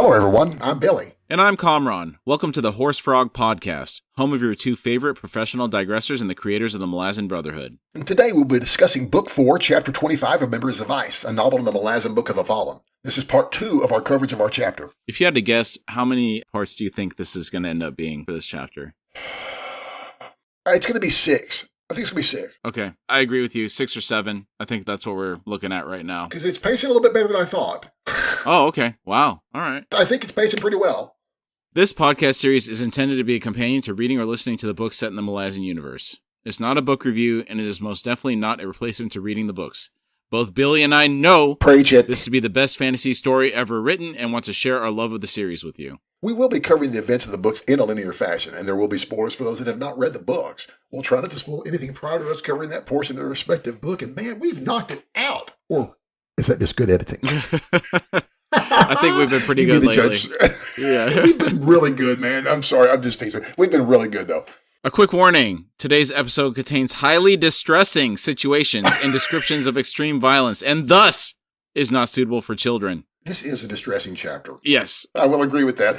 Hello, everyone. I'm Billy. And I'm Kamraun. Welcome to the Horse Frog Podcast, home of your two favorite professional digressors and the creators of the Malazan Brotherhood. And today we'll be discussing Book 4, Chapter 25 of Members of Ice, a novel in the Malazan Book of the Fallen. This is part 2 of our coverage of our chapter. If you had to guess, how many parts do you think this is going to end up being for this chapter? It's going to be 6. I think it's going to be 6. Okay, I agree with you. 6 or 7. I think that's what we're looking at right now. Because it's pacing a little bit better than I thought. Oh, okay. Wow. All right. I think it's pacing pretty well. This podcast series is intended to be a companion to reading or listening to the books set in the Malazan universe. It's not a book review, and it is most definitely not a replacement to reading the books. Both Billy and I know Preach it. This to be the best fantasy story ever written and want to share our love of the series with you. We will be covering the events of the books in a linear fashion, and there will be spoilers for those that have not read the books. We'll try not to spoil anything prior to us covering that portion of the respective book, and man, we've knocked it out. Or is that just good editing? I think we've been pretty good lately. Yeah. We've been really good, man. I'm sorry. I'm just teasing. We've been really good, though. A quick warning. Today's episode contains highly distressing situations and descriptions of extreme violence, and thus is not suitable for children. This is a distressing chapter. Yes. I will agree with that.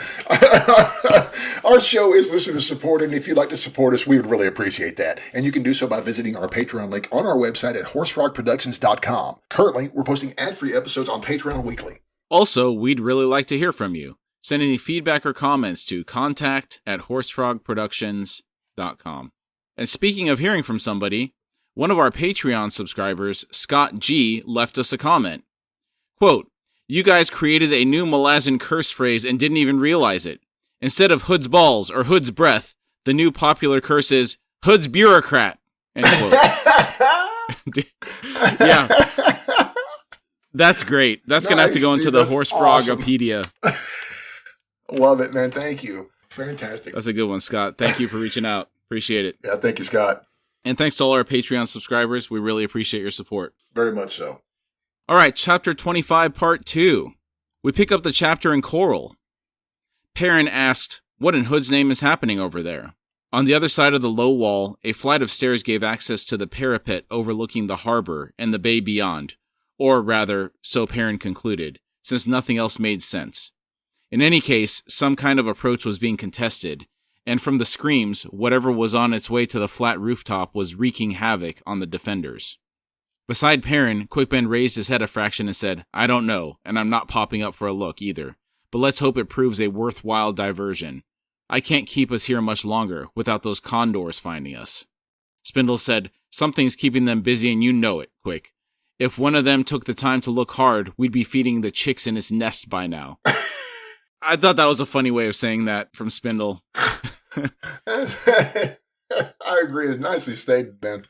Our show is listener supported, and if you'd like to support us, we would really appreciate that. And you can do so by visiting our Patreon link on our website at horsefrogproductions.com. Currently, we're posting ad-free episodes on Patreon weekly. Also, we'd really like to hear from you. Send any feedback or comments to contact@horsefrogproductions.com. And speaking of hearing from somebody, one of our Patreon subscribers, Scott G., left us a comment. Quote, "You guys created a new Malazan curse phrase and didn't even realize it. Instead of Hood's balls or Hood's breath, the new popular curse is Hood's bureaucrat." End quote. Yeah. That's great. That's going to have to go into the Horse Frogopedia. Love it, man. Thank you. Fantastic. That's a good one, Scott. Thank you for reaching out. Appreciate it. Yeah, thank you, Scott. And thanks to all our Patreon subscribers. We really appreciate your support. Very much so. All right, Chapter 25, Part 2. We pick up the chapter in Coral. Perrin asked, "What in Hood's name is happening over there?" On the other side of the low wall, a flight of stairs gave access to the parapet overlooking the harbor and the bay beyond. Or rather, so Perrin concluded, since nothing else made sense. In any case, some kind of approach was being contested, and from the screams, whatever was on its way to the flat rooftop was wreaking havoc on the defenders. Beside Perrin, Quickben raised his head a fraction and said, "I don't know, and I'm not popping up for a look either, but let's hope it proves a worthwhile diversion. I can't keep us here much longer without those condors finding us." Spindle said, "Something's keeping them busy and you know it, Quick. If one of them took the time to look hard, we'd be feeding the chicks in its nest by now." I thought that was a funny way of saying that from Spindle. I agree. It's nicely stated, Ben.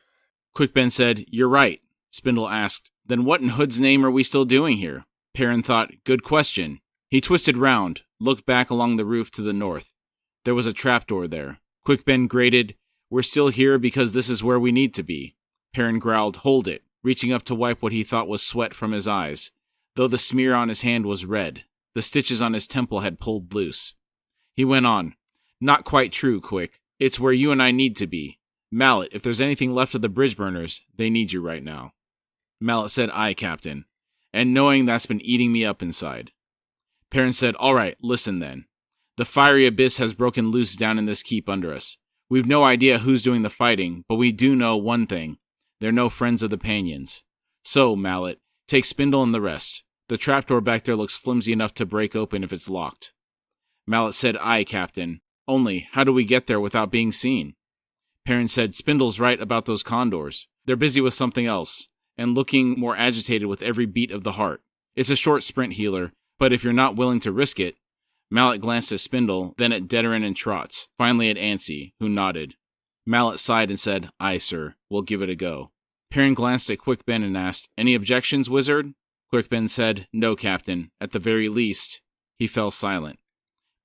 Quickben said, "You're right." Spindle asked, "Then what in Hood's name are we still doing here?" Perrin thought, "Good question." He twisted round, looked back along the roof to the north. There was a trapdoor there. Quickben grated, "We're still here because this is where we need to be." Perrin growled, "Hold it," reaching up to wipe what he thought was sweat from his eyes. Though the smear on his hand was red, the stitches on his temple had pulled loose. He went on, "Not quite true, Quick. It's where you and I need to be. Mallet, if there's anything left of the bridge burners, they need you right now." Mallet said, "Aye, Captain. And knowing that's been eating me up inside." Perrin said, "All right, listen then. The fiery abyss has broken loose down in this keep under us. We've no idea who's doing the fighting, but we do know one thing. They're no friends of the Panions. So, Mallet, take Spindle and the rest. The trapdoor back there looks flimsy enough to break open if it's locked." Mallet said, "Aye, Captain. Only, how do we get there without being seen?" Perrin said, "Spindle's right about those condors. They're busy with something else, and looking more agitated with every beat of the heart. It's a short sprint, healer, but if you're not willing to risk it..." Mallet glanced at Spindle, then at Deterin and Trotz, finally at Ansi, who nodded. Mallet sighed and said, "Aye, sir. We'll give it a go." Perrin glanced at Quickben and asked, "Any objections, wizard?" Quickben said, "No, Captain. At the very least..." He fell silent.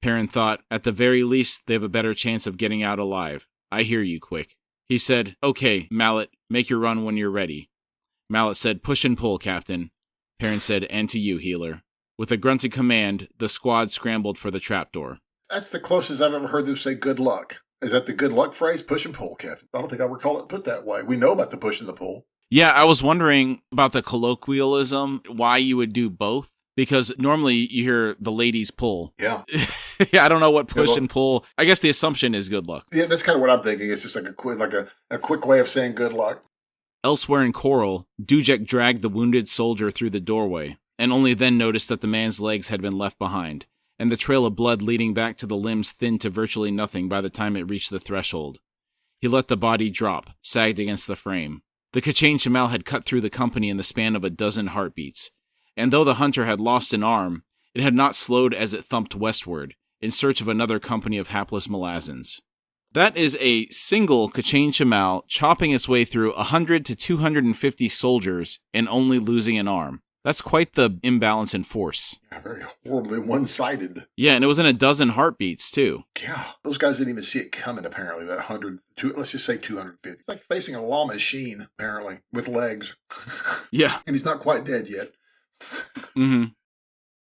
Perrin thought, "At the very least, they have a better chance of getting out alive. I hear you, Quick." He said, "Okay, Mallet, make your run when you're ready." Mallet said, "Push and pull, Captain." Perrin said, "And to you, healer." With a grunted command, the squad scrambled for the trapdoor. That's the closest I've ever heard them say good luck. Is that the good luck phrase? Push and pull, Captain. I don't think I recall it put that way. We know about the push and the pull. Yeah, I was wondering about the colloquialism, why you would do both. because normally you hear the ladies pull. Yeah. Yeah, I don't know what push and pull. I guess the assumption is good luck. Yeah, that's kind of what I'm thinking. It's just like a quick way of saying good luck. Elsewhere in Coral, Dujek dragged the wounded soldier through the doorway, and only then noticed that the man's legs had been left behind, and the trail of blood leading back to the limbs thinned to virtually nothing by the time it reached the threshold. He let the body drop, sagged against the frame. The Kachin Shamal had cut through the company in the span of a dozen heartbeats, and though the hunter had lost an arm, it had not slowed as it thumped westward, in search of another company of hapless Malazans. That is a single Kachin Shamal chopping its way through 100 to 250 soldiers and only losing an arm. That's quite the imbalance in force. Yeah, very horribly one-sided. Yeah, and it was in a dozen heartbeats, too. Yeah, those guys didn't even see it coming, apparently, that 100, let's just say 250. It's like facing a law machine, apparently, with legs. Yeah. And he's not quite dead yet. Mm-hmm.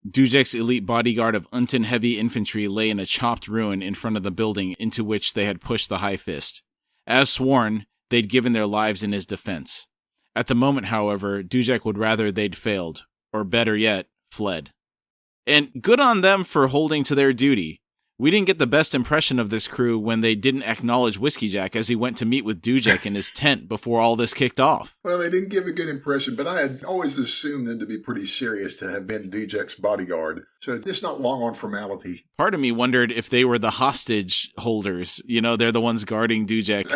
Dujek's elite bodyguard of Unton heavy infantry lay in a chopped ruin in front of the building into which they had pushed the High Fist. As sworn, they'd given their lives in his defense. At the moment, however, Dujek would rather they'd failed, or better yet, fled. And good on them for holding to their duty. We didn't get the best impression of this crew when they didn't acknowledge Whiskey Jack as he went to meet with Dujek in his tent before all this kicked off. Well, they didn't give a good impression, but I had always assumed them to be pretty serious to have been Dujek's bodyguard. So it's not long on formality. Part of me wondered if they were the hostage holders. You know, they're the ones guarding Dujek.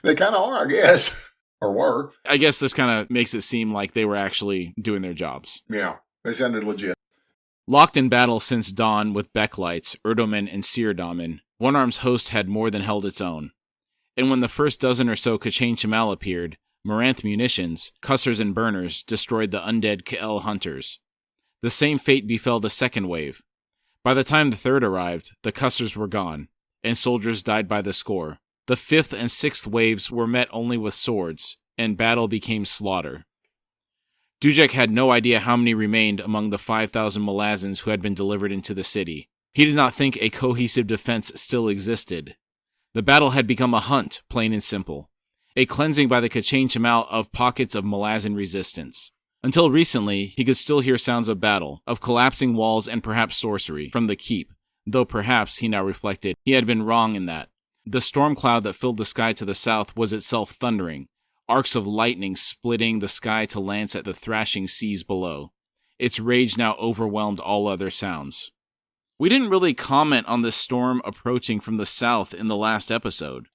They kind of are, I guess. Or were. I guess this kind of makes it seem like they were actually doing their jobs. Yeah, they sounded legit. Locked in battle since dawn with Beklites, Erdoman, and Seerdamen, One Arm's host had more than held its own. And when the first dozen or so Kachin Shamal appeared, Moranth munitions, cussers and burners, destroyed the undead K'el hunters. The same fate befell the second wave. By the time the third arrived, the cussers were gone, and soldiers died by the score. The fifth and sixth waves were met only with swords, and battle became slaughter. Dujek had no idea how many remained among the 5,000 Malazans who had been delivered into the city. He did not think a cohesive defense still existed. The battle had become a hunt, plain and simple. A cleansing by the Kachin Shamal of pockets of Malazan resistance. Until recently, he could still hear sounds of battle, of collapsing walls and perhaps sorcery, from the keep, though perhaps, he now reflected, he had been wrong in that. The storm cloud that filled the sky to the south was itself thundering, arcs of lightning splitting the sky to lance at the thrashing seas below. Its rage now overwhelmed all other sounds. We didn't really comment on this storm approaching from the south in the last episode.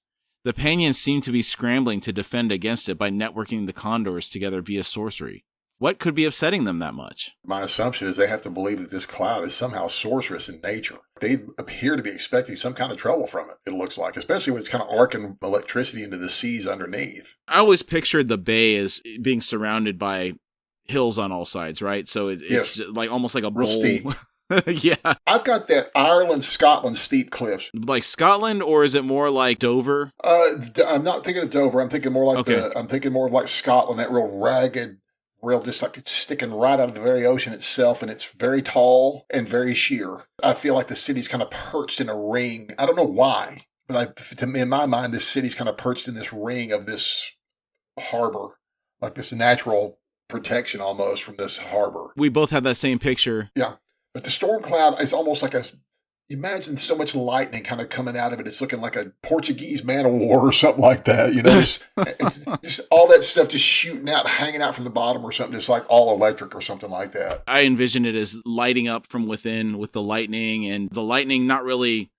The Panyans seemed to be scrambling to defend against it by networking the condors together via sorcery. What could be upsetting them that much? My assumption is they have to believe that this cloud is somehow sorcerous in nature. They appear to be expecting some kind of trouble from it, it looks like, especially when it's kind of arcing electricity into the seas underneath. I always pictured the bay as being surrounded by hills on all sides, right? So it's like almost like a real bowl. Steep. Yeah. I've got that Ireland, Scotland steep cliffs. Like Scotland, or is it more like Dover? I'm not thinking of Dover. I'm thinking more like I'm thinking more of like Scotland, that real ragged, real just like it's sticking right out of the very ocean itself, and it's very tall and very sheer. I feel like the city's kind of perched in a ring. I don't know why, but in my mind, this city's kind of perched in this ring of this harbor, like this natural protection almost from this harbor. We both have that same picture. Yeah. But the storm cloud is almost like imagine so much lightning kind of coming out of it. It's looking like a Portuguese man of war or something like that. You know, it's just all that stuff just shooting out, hanging out from the bottom or something, just like all electric or something like that. I envision it as lighting up from within with the lightning, and the lightning not really,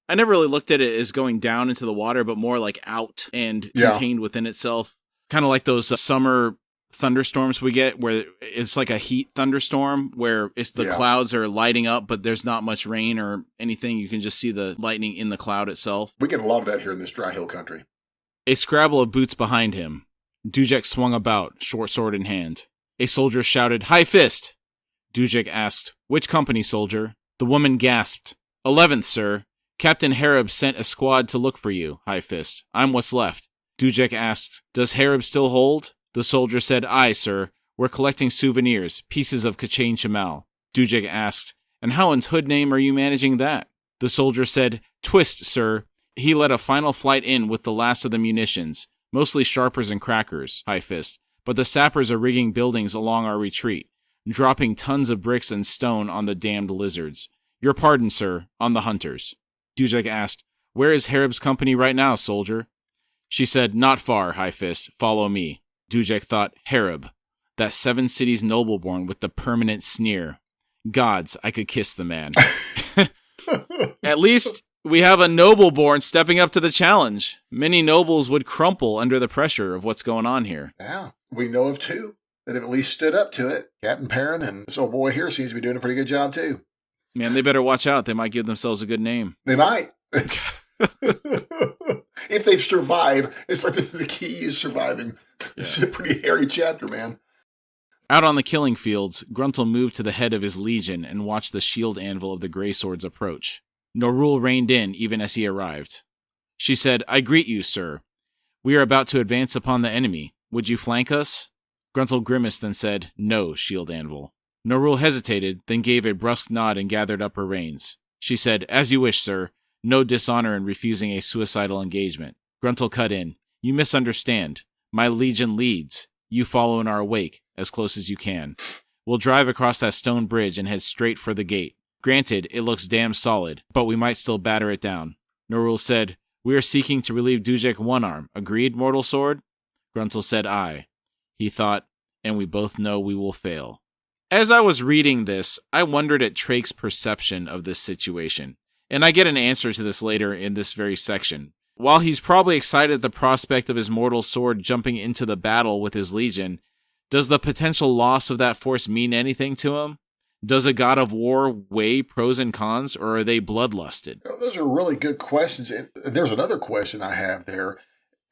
I never really looked at it as going down into the water, but more like out and contained within itself. Kind of like those summer thunderstorms we get where it's like a heat thunderstorm where it's the clouds are lighting up, but there's not much rain or anything. You can just see the lightning in the cloud itself. We get a lot of that here in this dry hill country. A scrabble of boots behind him. Dujek swung about, short sword in hand. A soldier shouted, "High Fist!" Dujek asked, "Which company, soldier?" The woman gasped, "11th, sir. Captain Harib sent a squad to look for you, High Fist. I'm what's left." Dujek asked, "Does Harib still hold?" The soldier said, "Aye, sir. We're collecting souvenirs, pieces of Kachin Shamal." Dujek asked, "And how in hood name are you managing that?" The soldier said, "Twist, sir. He led a final flight in with the last of the munitions, mostly sharpers and crackers, High Fist, but the sappers are rigging buildings along our retreat. dropping tons of bricks and stone on the damned lizards. Your pardon, sir, on the hunters. Dujek asked, Where is Harib's company right now, soldier? She said, Not far, High Fist. Follow me. Dujek thought, Harib, that Seven Cities nobleborn with the permanent sneer. Gods, I could kiss the man. At least we have a nobleborn stepping up to the challenge. Many nobles would crumple under the pressure of what's going on here. Yeah, we know of two that have at least stood up to it. Captain Perrin and this old boy here seems to be doing a pretty good job, too. Man, they better watch out. They might give themselves a good name. They might. If they survive, it's like the key is surviving. Yeah. It's a pretty hairy chapter, man. Out on the killing fields, Gruntle moved to the head of his legion and watched the shield anvil of the Grey Swords approach. Norul reined in even as he arrived. She said, I greet you, sir. We are about to advance upon the enemy. Would you flank us? Gruntle grimaced, then said, No, shield anvil. Norul hesitated, then gave a brusque nod and gathered up her reins. She said, As you wish, sir. No dishonor in refusing a suicidal engagement. Gruntle cut in. You misunderstand. My legion leads. You follow in our wake, as close as you can. We'll drive across that stone bridge and head straight for the gate. Granted, it looks damn solid, but we might still batter it down. Norul said, We are seeking to relieve Dujek One Arm. Agreed, Mortal Sword? Gruntle said aye. He thought, and we both know we will fail. As I was reading this, I wondered at Trake's perception of this situation. And I get an answer to this later in this very section. While he's probably excited at the prospect of his mortal sword jumping into the battle with his legion, does the potential loss of that force mean anything to him? Does a god of war weigh pros and cons, or are they bloodlusted? Those are really good questions. There's another question I have there,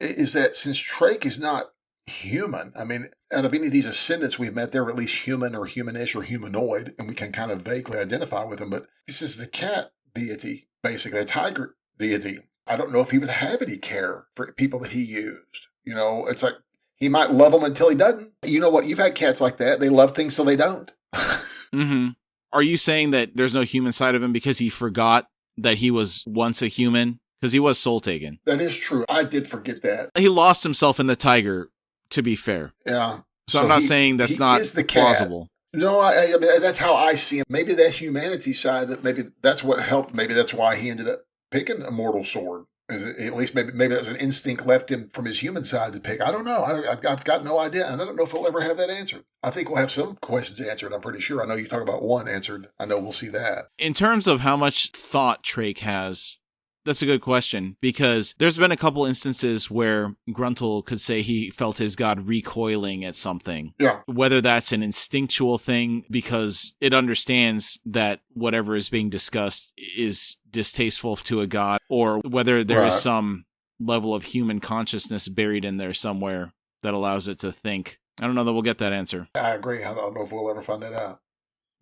is that since Trake is not human, I mean, out of any of these ascendants we've met, they're at least human or humanish or humanoid, and we can kind of vaguely identify with them, but this is the cat deity, basically, a tiger deity. I don't know if he would have any care for people that he used. You know, it's like he might love them until he doesn't. You know what? You've had cats like that. They love things till they don't. Mm-hmm. Are you saying that there's no human side of him because he forgot that he was once a human? Because he was soul taken. That is true. I did forget that. He lost himself in the tiger, to be fair. Yeah. So I'm not saying that's not plausible. No, I mean, that's how I see him. Maybe that humanity side, that maybe that's what helped. Maybe that's why he ended up picking a mortal sword. At least maybe that's an instinct left him from his human side to pick. I don't know. I've got no idea. And I don't know if we'll ever have that answered. I think we'll have some questions answered. I'm pretty sure. I know you talk about one answered. I know we'll see that. In terms of how much thought Trake has, that's a good question, because there's been a couple instances where Gruntle could say he felt his god recoiling at something. Yeah. Whether that's an instinctual thing because it understands that whatever is being discussed is distasteful to a god, or whether there is some level of human consciousness buried in there somewhere that allows it to think. I don't know that we'll get that answer. I agree. I don't know if we'll ever find that out.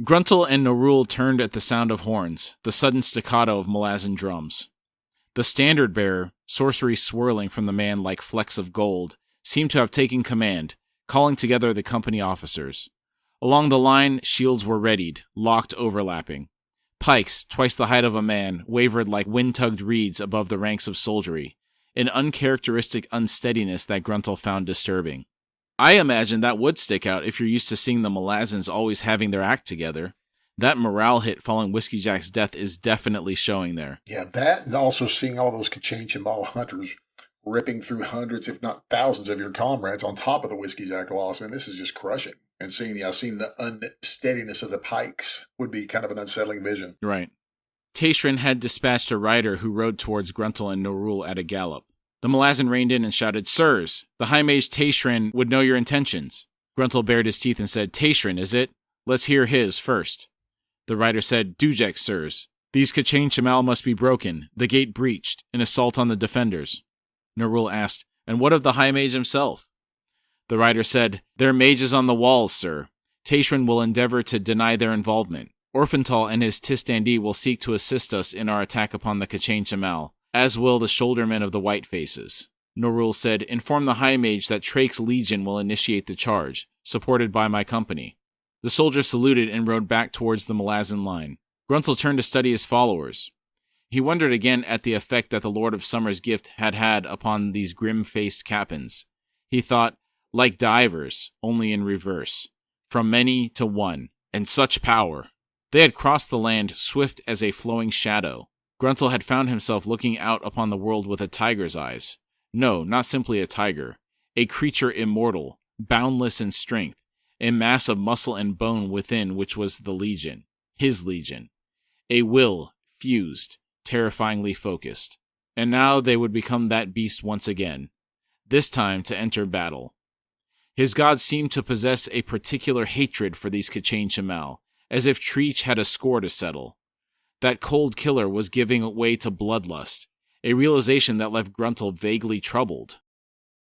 Gruntle and Norul turned at the sound of horns, the sudden staccato of Malazan drums. The standard bearer, sorcery swirling from the man like flecks of gold, seemed to have taken command, calling together the company officers. Along the line, shields were readied, locked overlapping. Pikes, twice the height of a man, wavered like wind-tugged reeds above the ranks of soldiery, an uncharacteristic unsteadiness that Gruntle found disturbing. I imagine that would stick out if you're used to seeing the Malazans always having their act together. That morale hit following Whiskey Jack's death is definitely showing there. Yeah, that and also seeing all those Kachin Chimbal hunters ripping through hundreds, if not thousands of your comrades on top of the Whiskey Jack loss. I mean, this is just crushing. And seeing the unsteadiness of the pikes would be kind of an unsettling vision. Right. Tashrin had dispatched a rider who rode towards Gruntle and Norul at a gallop. The Malazan reined in and shouted, Sirs, the High Mage Tashrin would know your intentions. Gruntle bared his teeth and said, Tashrin, is it? Let's hear his first. The rider said, Dujek, sirs. These Kachin Shamal must be broken, the gate breached, an assault on the defenders. Norul asked, And what of the High Mage himself? The rider said, Their mages on the walls, sir. Tashrin will endeavor to deny their involvement. Orphantal and his Tistandi will seek to assist us in our attack upon the Kachin Shamal, as will the shouldermen of the White Faces. Norul said, Inform the High Mage that Trake's legion will initiate the charge, supported by my company. The soldier saluted and rode back towards the Malazan line. Gruntle turned to study his followers. He wondered again at the effect that the Lord of Summer's gift had had upon these grim-faced captains. He thought, like divers, only in reverse. from many to one, and such power. They had crossed the land swift as a flowing shadow. Gruntle had found himself looking out upon the world with a tiger's eyes. No, not simply a tiger. A creature immortal, boundless in strength, a mass of muscle and bone within which was the Legion, his Legion. A will, fused, terrifyingly focused. And now they would become that beast once again, this time to enter battle. His god seemed to possess a particular hatred for these K'chain Shemal, as if Treach had a score to settle. That cold killer was giving way to bloodlust, a realization that left Gruntle vaguely troubled.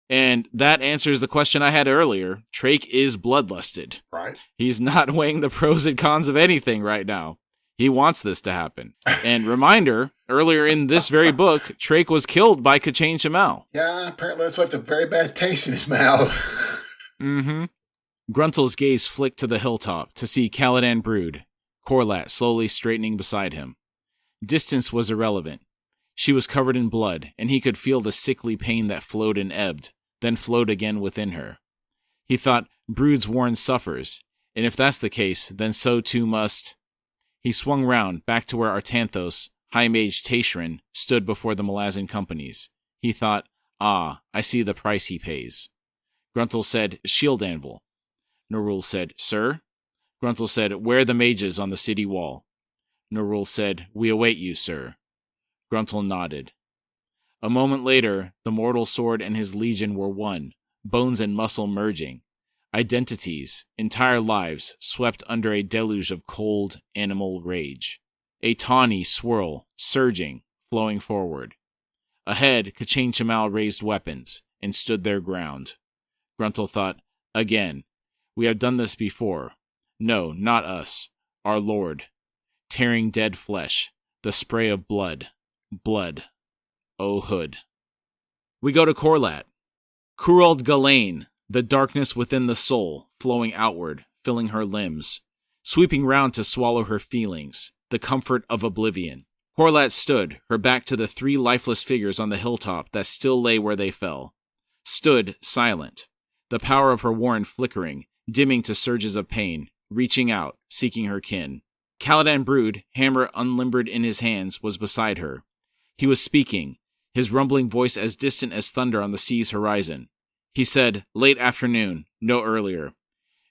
And that answers the question I had earlier. Trach is bloodlusted. Right. He's not weighing the pros and cons of anything right now. He wants this to happen. And reminder, earlier in this very book, Trach was killed by K'chain Shemal. Yeah, apparently that's left a very bad taste in his mouth. Mm-hmm. Gruntle's gaze flicked to the hilltop to see Caladan Brood, Corlat slowly straightening beside him. Distance was irrelevant. She was covered in blood, and he could feel the sickly pain that flowed and ebbed, then flowed again within her. He thought, Brood's Warren suffers, and if that's the case, then so too must... He swung round, back to where Artanthos, High Mage Tashrin, stood before the Malazan companies. He thought, ah, I see the price he pays. Gruntle said, shield anvil. Nerul said, sir? Gruntle said, where are the mages on the city wall? Nerul said, we await you, sir. Gruntle nodded. A moment later, the mortal sword and his legion were one, bones and muscle merging. Identities, entire lives, swept under a deluge of cold, animal rage. A tawny swirl, surging, flowing forward. Ahead, K'chain Shemal raised weapons, and stood their ground. Gruntle thought, again, we have done this before. No, not us. Our lord. Tearing dead flesh. The spray of blood. Blood. O Hood. We go to Corlat. Kurald Galain, the darkness within the soul, flowing outward, filling her limbs. Sweeping round to swallow her feelings. The comfort of oblivion. Corlat stood, her back to the three lifeless figures on the hilltop that still lay where they fell. Stood, silent. The power of her warren flickering, dimming to surges of pain, reaching out, seeking her kin. Caladan Brood, hammer unlimbered in his hands, was beside her. He was speaking, his rumbling voice as distant as thunder on the sea's horizon. He said, late afternoon, no earlier.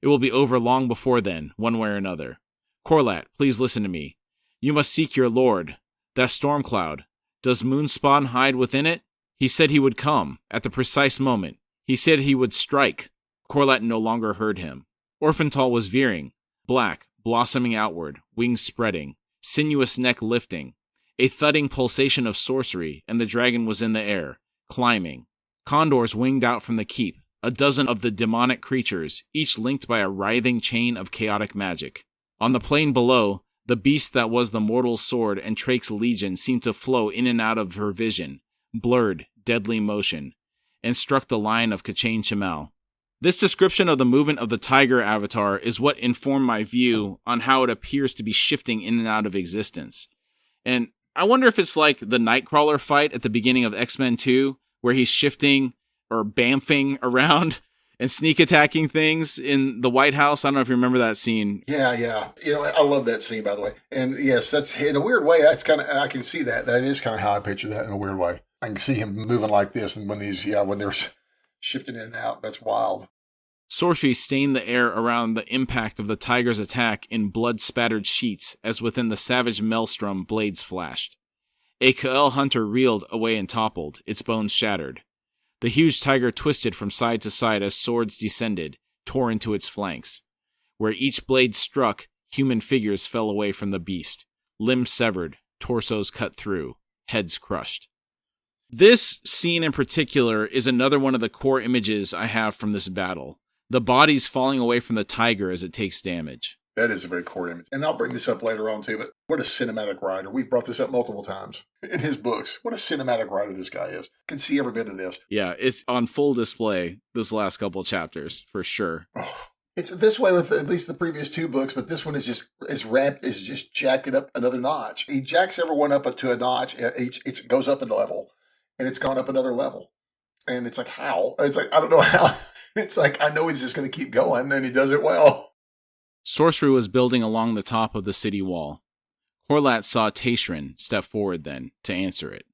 It will be over long before then, one way or another. Corlat, please listen to me. You must seek your lord. That storm cloud. Does Moonspawn hide within it? He said he would come, at the precise moment. He said he would strike. Corlat no longer heard him. Orphantal was veering, black, blossoming outward, wings spreading, sinuous neck lifting. A thudding pulsation of sorcery, and the dragon was in the air, climbing. Condors winged out from the keep, a dozen of the demonic creatures, each linked by a writhing chain of chaotic magic. On the plain below, the beast that was the mortal sword and Trach's legion seemed to flow in and out of her vision, blurred, deadly motion, and struck the line of K'chain Shemal. This description of the movement of the tiger avatar is what informed my view on how it appears to be shifting in and out of existence. And I wonder if it's like the Nightcrawler fight at the beginning of X-Men 2, where he's shifting or bamfing around and sneak attacking things in the White House. I don't know if you remember that scene. Yeah. You know, I love that scene, by the way. And yes, that's in a weird way. That's kind of, I can see that. That is kind of how I picture that in a weird way. I can see him moving like this. And when they're shifting in and out, that's wild. Sorcery stained the air around the impact of the tiger's attack in blood-spattered sheets as within the savage maelstrom blades flashed. A Kael hunter reeled away and toppled, its bones shattered. The huge tiger twisted from side to side as swords descended, tore into its flanks. Where each blade struck, human figures fell away from the beast, limbs severed, torsos cut through, heads crushed. This scene in particular is another one of the core images I have from this battle. The body's falling away from the tiger as it takes damage. That is a very core image. And I'll bring this up later on too, but what a cinematic writer. We've brought this up multiple times in his books. What a cinematic writer this guy is. Can see every bit of this. Yeah, it's on full display this last couple chapters, for sure. Oh, it's this way with at least the previous two books, but this one is just jacked it up another notch. He jacks everyone up to a notch. It goes up a level, and it's gone up another level. And it's like, how? It's like, I don't know how. It's like, I know he's just going to keep going, and he does it well. Sorcery was building along the top of the city wall. Horlat saw Tashrin step forward then to answer it.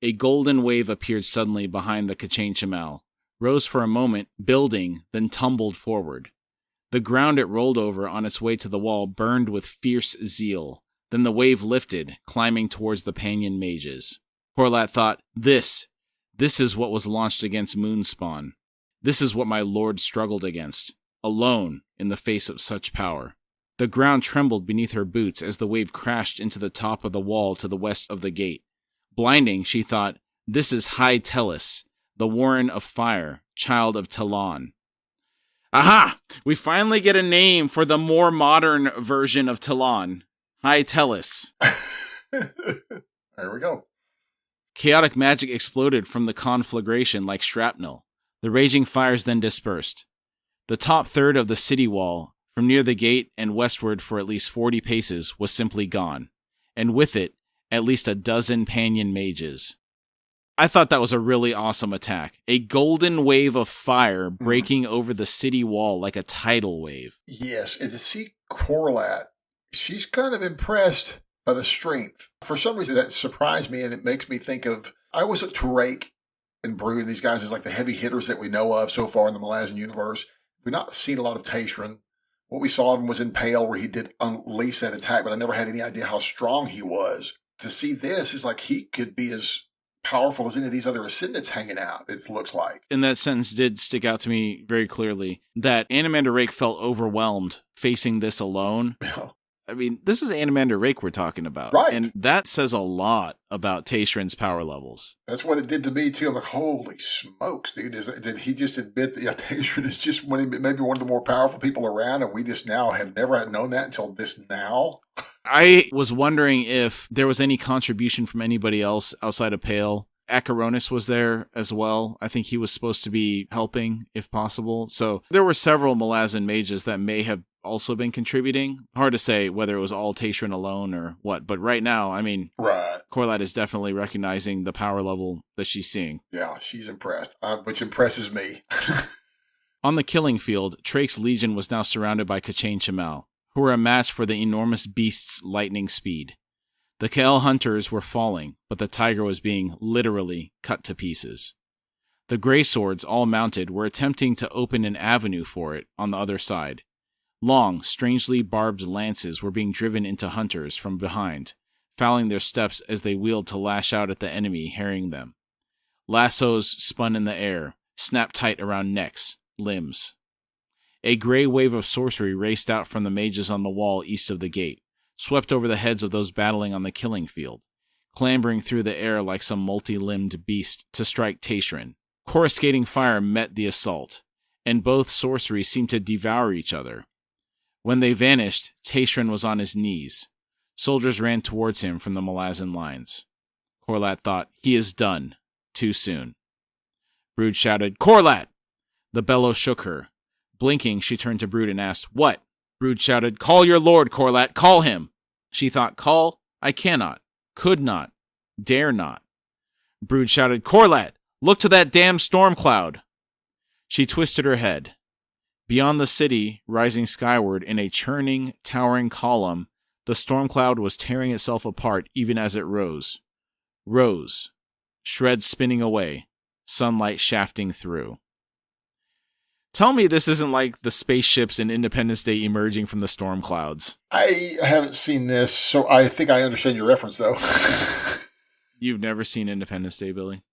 A golden wave appeared suddenly behind the Kachain Shamal, rose for a moment, building, then tumbled forward. The ground it rolled over on its way to the wall burned with fierce zeal. Then the wave lifted, climbing towards the Panyan mages. Horlat thought, This is what was launched against Moonspawn. This is what my lord struggled against, alone in the face of such power. The ground trembled beneath her boots as the wave crashed into the top of the wall to the west of the gate. Blinding, she thought, This is High Tellus, the Warren of Fire, child of Talon. Aha! We finally get a name for the more modern version of Talon. High Tellus. There we go. Chaotic magic exploded from the conflagration like shrapnel. The raging fires then dispersed. The top third of the city wall, from near the gate and westward for at least 40 paces, was simply gone, and with it, at least a dozen Panyan mages. I thought that was a really awesome attack. A golden wave of fire breaking over the city wall like a tidal wave. Yes, and to see Horlat, she's kind of impressed by the strength. For some reason, that surprised me, and it makes me think of, I was at Tarek and Brood, these guys as like the heavy hitters that we know of so far in the Malazan universe. We've not seen a lot of Tashrin. What we saw of him was in Pale, where he did unleash that attack, but I never had any idea how strong he was. To see this is like he could be as powerful as any of these other Ascendants hanging out, it looks like. And that sentence did stick out to me very clearly, that Animander Rake felt overwhelmed facing this alone. Yeah. I mean, this is Animander Rake we're talking about. Right. And that says a lot about Tashrin's power levels. That's what it did to me, too. I'm like, holy smokes, dude. Did he just admit that Tashrin is just maybe one of the more powerful people around, and we just now have never known that until this now? I was wondering if there was any contribution from anybody else outside of Pale. Acheronis was there as well. I think he was supposed to be helping, if possible. So there were several Malazan mages that may have also been contributing. Hard to say whether it was all Tashrin alone or what. But right now, I mean, right. Horlat is definitely recognizing the power level that she's seeing. Yeah, she's impressed, which impresses me. On the killing field, Trake's legion was now surrounded by Kachain Shamal, who were a match for the enormous beast's lightning speed. The Kael hunters were falling, but the tiger was being literally cut to pieces. The Grey Swords, all mounted, were attempting to open an avenue for it on the other side. Long, strangely barbed lances were being driven into hunters from behind, fouling their steps as they wheeled to lash out at the enemy harrying them. Lassos spun in the air, snapped tight around necks, limbs. A gray wave of sorcery raced out from the mages on the wall east of the gate, swept over the heads of those battling on the killing field, clambering through the air like some multi-limbed beast to strike Tashrin. Coruscating fire met the assault, and both sorceries seemed to devour each other. When they vanished, Tashrin was on his knees. Soldiers ran towards him from the Malazan lines. Horlat thought, he is done. Too soon. Brood shouted, Horlat! The bellow shook her. Blinking, she turned to Brood and asked, What? Brood shouted, Call your lord, Horlat, call him! She thought, Call? I cannot, could not, dare not. Brood shouted, Horlat, look to that damn storm cloud! She twisted her head. Beyond the city, rising skyward in a churning, towering column, the storm cloud was tearing itself apart even as it rose. Rose. Shreds spinning away, sunlight shafting through. Tell me this isn't like the spaceships in Independence Day emerging from the storm clouds. I haven't seen this, so I think I understand your reference, though. You've never seen Independence Day, Billy?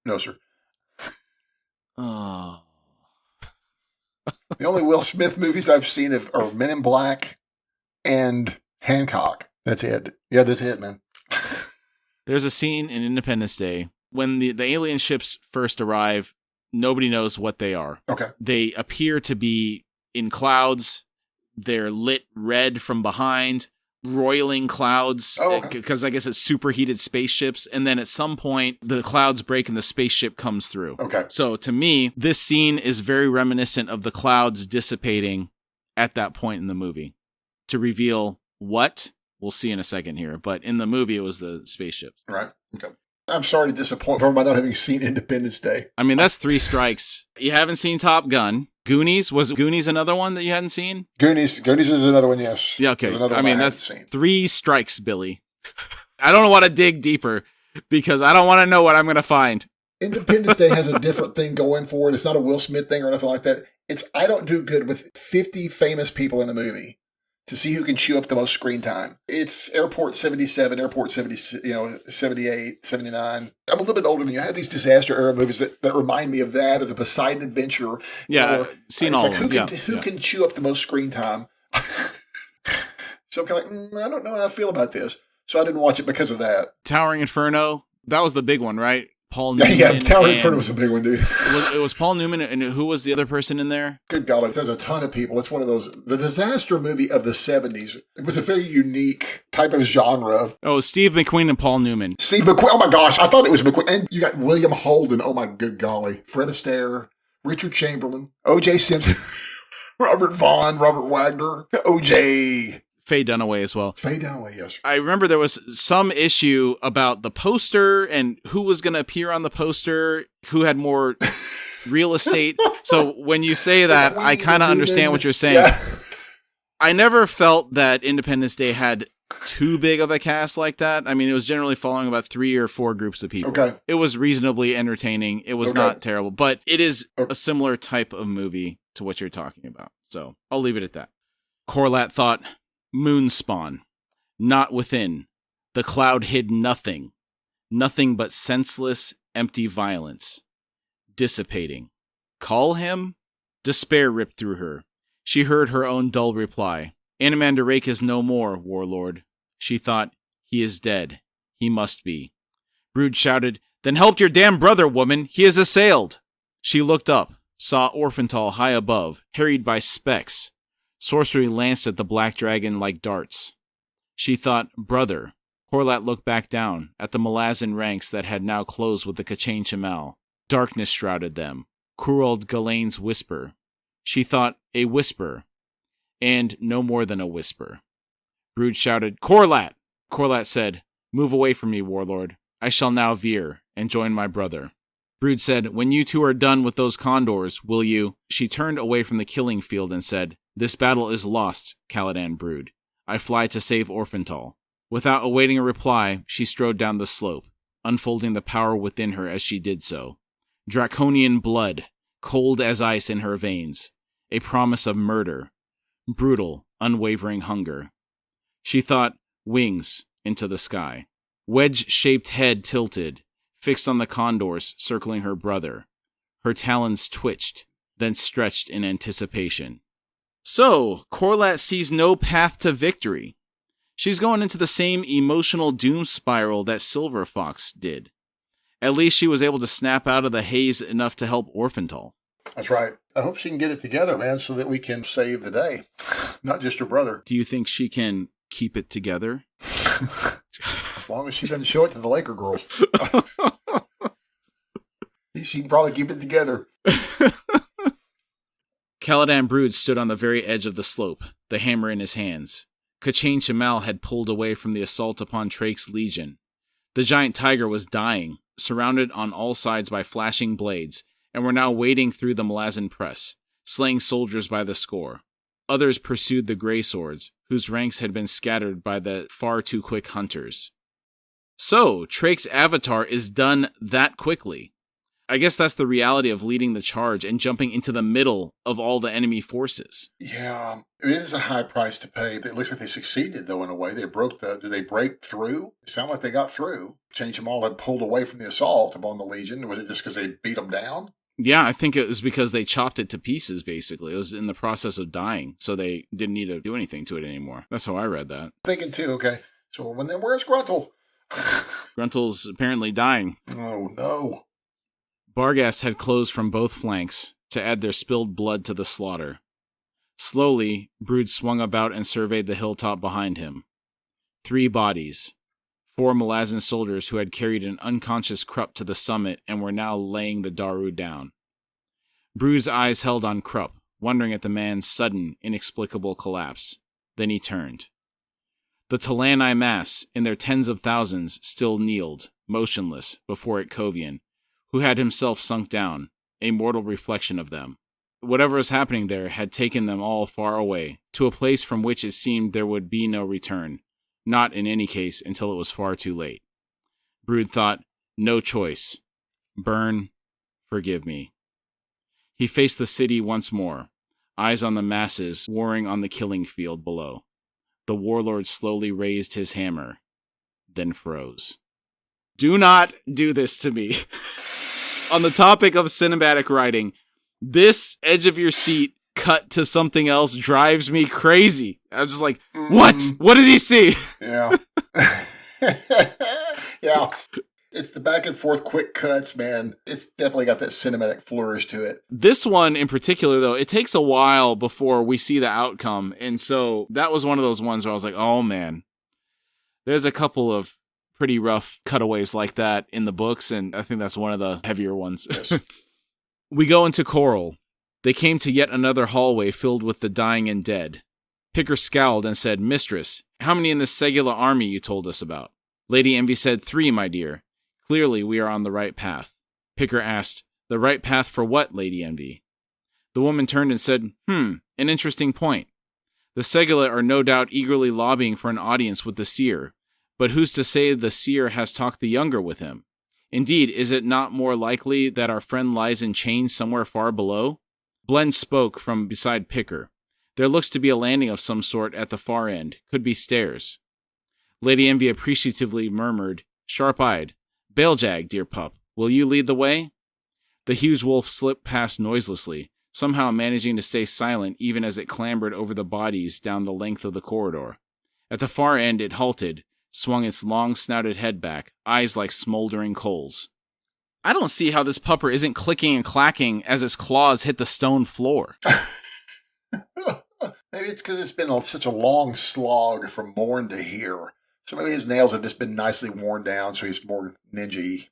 No, sir. Oh. The only Will Smith movies I've seen are Men in Black and Hancock. That's it. Yeah, that's it, man. There's a scene in Independence Day when the alien ships first arrive. Nobody knows what they are. Okay. They appear to be in clouds. They're lit red from behind, roiling clouds, because I guess it's superheated spaceships. And then at some point, the clouds break and the spaceship comes through. Okay. So to me, this scene is very reminiscent of the clouds dissipating at that point in the movie. To reveal what? We'll see in a second here. But in the movie, it was the spaceships. Right. Okay. I'm sorry to disappoint her by not having seen Independence Day. I mean, that's 3 strikes. You haven't seen Top Gun. Goonies? Was Goonies another one that you hadn't seen? Goonies is another one, yes. Yeah, okay. I mean, that's seen. 3 strikes, Billy. I don't want to dig deeper because I don't want to know what I'm going to find. Independence Day has a different thing going for it. It's not a Will Smith thing or nothing like that. I don't do good with 50 famous people in a movie to see who can chew up the most screen time. It's Airport 77, Airport 70, 78, 79. I'm a little bit older than you. I have these disaster era movies that remind me of that, or the Poseidon Adventure. Yeah, seen all of them. Who can chew up the most screen time? So I'm kind of like, I don't know how I feel about this. So I didn't watch it because of that. Towering Inferno, that was the big one, right? Paul Newman. Yeah, Towering Inferno was a big one, dude. It was Paul Newman, and who was the other person in there? Good golly, there's a ton of people. It's one of those, the disaster movie of the 70s. It was a very unique type of genre. Oh, Steve McQueen and Paul Newman. Steve McQueen, oh my gosh, I thought it was McQueen. And you got William Holden, oh my good golly. Fred Astaire, Richard Chamberlain, O.J. Simpson, Robert Vaughn, Robert Wagner, O.J. Faye Dunaway as well. Faye Dunaway, yes. I remember there was some issue about the poster and who was going to appear on the poster, who had more real estate. So when you say that, I kind of understand what you're saying. Yeah. I never felt that Independence Day had too big of a cast like that. I mean, it was generally following about 3 or 4 groups of people. Okay. It was reasonably entertaining. It was not terrible, but it is a similar type of movie to what you're talking about. So I'll leave it at that. Corlat thought, Moonspawn, not within. The cloud hid nothing. Nothing but senseless, empty violence. Dissipating. Call him? Despair ripped through her. She heard her own dull reply. Animander Rake is no more, warlord. She thought, he is dead. He must be. Brood shouted, then help your damn brother, woman. He is assailed. She looked up, saw Orphantal high above, harried by specks. Sorcery lanced at the black dragon like darts. She thought, brother. Corlat looked back down at the Malazan ranks that had now closed with the Kachain Shamal. Darkness shrouded them. Kurald Galane's whisper. She thought, a whisper. And no more than a whisper. Brood shouted, Corlat! Corlat said, move away from me, warlord. I shall now veer and join my brother. Brood said, when you two are done with those condors, will you? She turned away from the killing field and said, this battle is lost, Caladan Brood. I fly to save Orphantal. Without awaiting a reply, she strode down the slope, unfolding the power within her as she did so. Draconian blood, cold as ice in her veins. A promise of murder. Brutal, unwavering hunger. She thought, wings, into the sky. Wedge-shaped head tilted, fixed on the condors circling her brother. Her talons twitched, then stretched in anticipation. So, Corlat sees no path to victory. She's going into the same emotional doom spiral that Silver Fox did. At least she was able to snap out of the haze enough to help Orphantal. That's right. I hope she can get it together, man, so that we can save the day. Not just her brother. Do you think she can keep it together? As long as she doesn't show it to the Laker girls. She can probably keep it together. Caladan Brood stood on the very edge of the slope, the hammer in his hands. Kachain Shamal had pulled away from the assault upon Trake's legion. The giant tiger was dying, surrounded on all sides by flashing blades, and were now wading through the Malazan press, slaying soldiers by the score. Others pursued the Grey Swords, whose ranks had been scattered by the far-too-quick hunters. So, Trake's avatar is done that quickly. I guess that's the reality of leading the charge and jumping into the middle of all the enemy forces. Yeah, it is a high price to pay. It looks like they succeeded, though, in a way. Did they break through? It sounded like they got through. Change them all had pulled away from the assault upon the Legion. Was it just because they beat them down? Yeah, I think it was because they chopped it to pieces, basically. It was in the process of dying, so they didn't need to do anything to it anymore. That's how I read that. Thinking, too, okay. So then where's Gruntle? Gruntle's apparently dying. Oh, no. Barghast had closed from both flanks to add their spilled blood to the slaughter. Slowly, Brood swung about and surveyed the hilltop behind him. 3 bodies. 4 Malazan soldiers who had carried an unconscious Krupp to the summit and were now laying the Daru down. Brood's eyes held on Krupp, wondering at the man's sudden, inexplicable collapse. Then he turned. The Talani mass, in their tens of thousands, still kneeled, motionless, before Itkovian, who had himself sunk down, a mortal reflection of them. Whatever was happening there had taken them all far away, to a place from which it seemed there would be no return, not in any case until it was far too late. Brood thought, no choice. Burn, forgive me. He faced the city once more, eyes on the masses warring on the killing field below. The warlord slowly raised his hammer, then froze. Do not do this to me. On the topic of cinematic writing, this edge of your seat cut to something else drives me crazy. I'm just like, what? What did he see? Yeah. Yeah. It's the back and forth quick cuts, man. It's definitely got that cinematic flourish to it. This one in particular, though, it takes a while before we see the outcome. And so that was one of those ones where I was like, oh, man. There's a couple of pretty rough cutaways like that in the books, and I think that's one of the heavier ones. Yes. We go into Coral. They came to yet another hallway filled with the dying and dead. Picker scowled and said, Mistress, how many in this Segula army you told us about? Lady Envy said, 3, my dear. Clearly we are on the right path. Picker asked, the right path for what, Lady Envy? The woman turned and said, an interesting point. The Segula are no doubt eagerly lobbying for an audience with the seer, but who's to say the seer has talked the younger with him? Indeed, is it not more likely that our friend lies in chains somewhere far below? Blend spoke from beside Picker. There looks to be a landing of some sort at the far end. Could be stairs. Lady Envy appreciatively murmured, sharp-eyed, Baeljag, dear pup, will you lead the way? The huge wolf slipped past noiselessly, somehow managing to stay silent even as it clambered over the bodies down the length of the corridor. At the far end it halted, swung its long-snouted head back, eyes like smoldering coals. I don't see how this pupper isn't clicking and clacking as its claws hit the stone floor. Maybe it's because it's been such a long slog from morn to here. So maybe his nails have just been nicely worn down, so he's more ninja-y.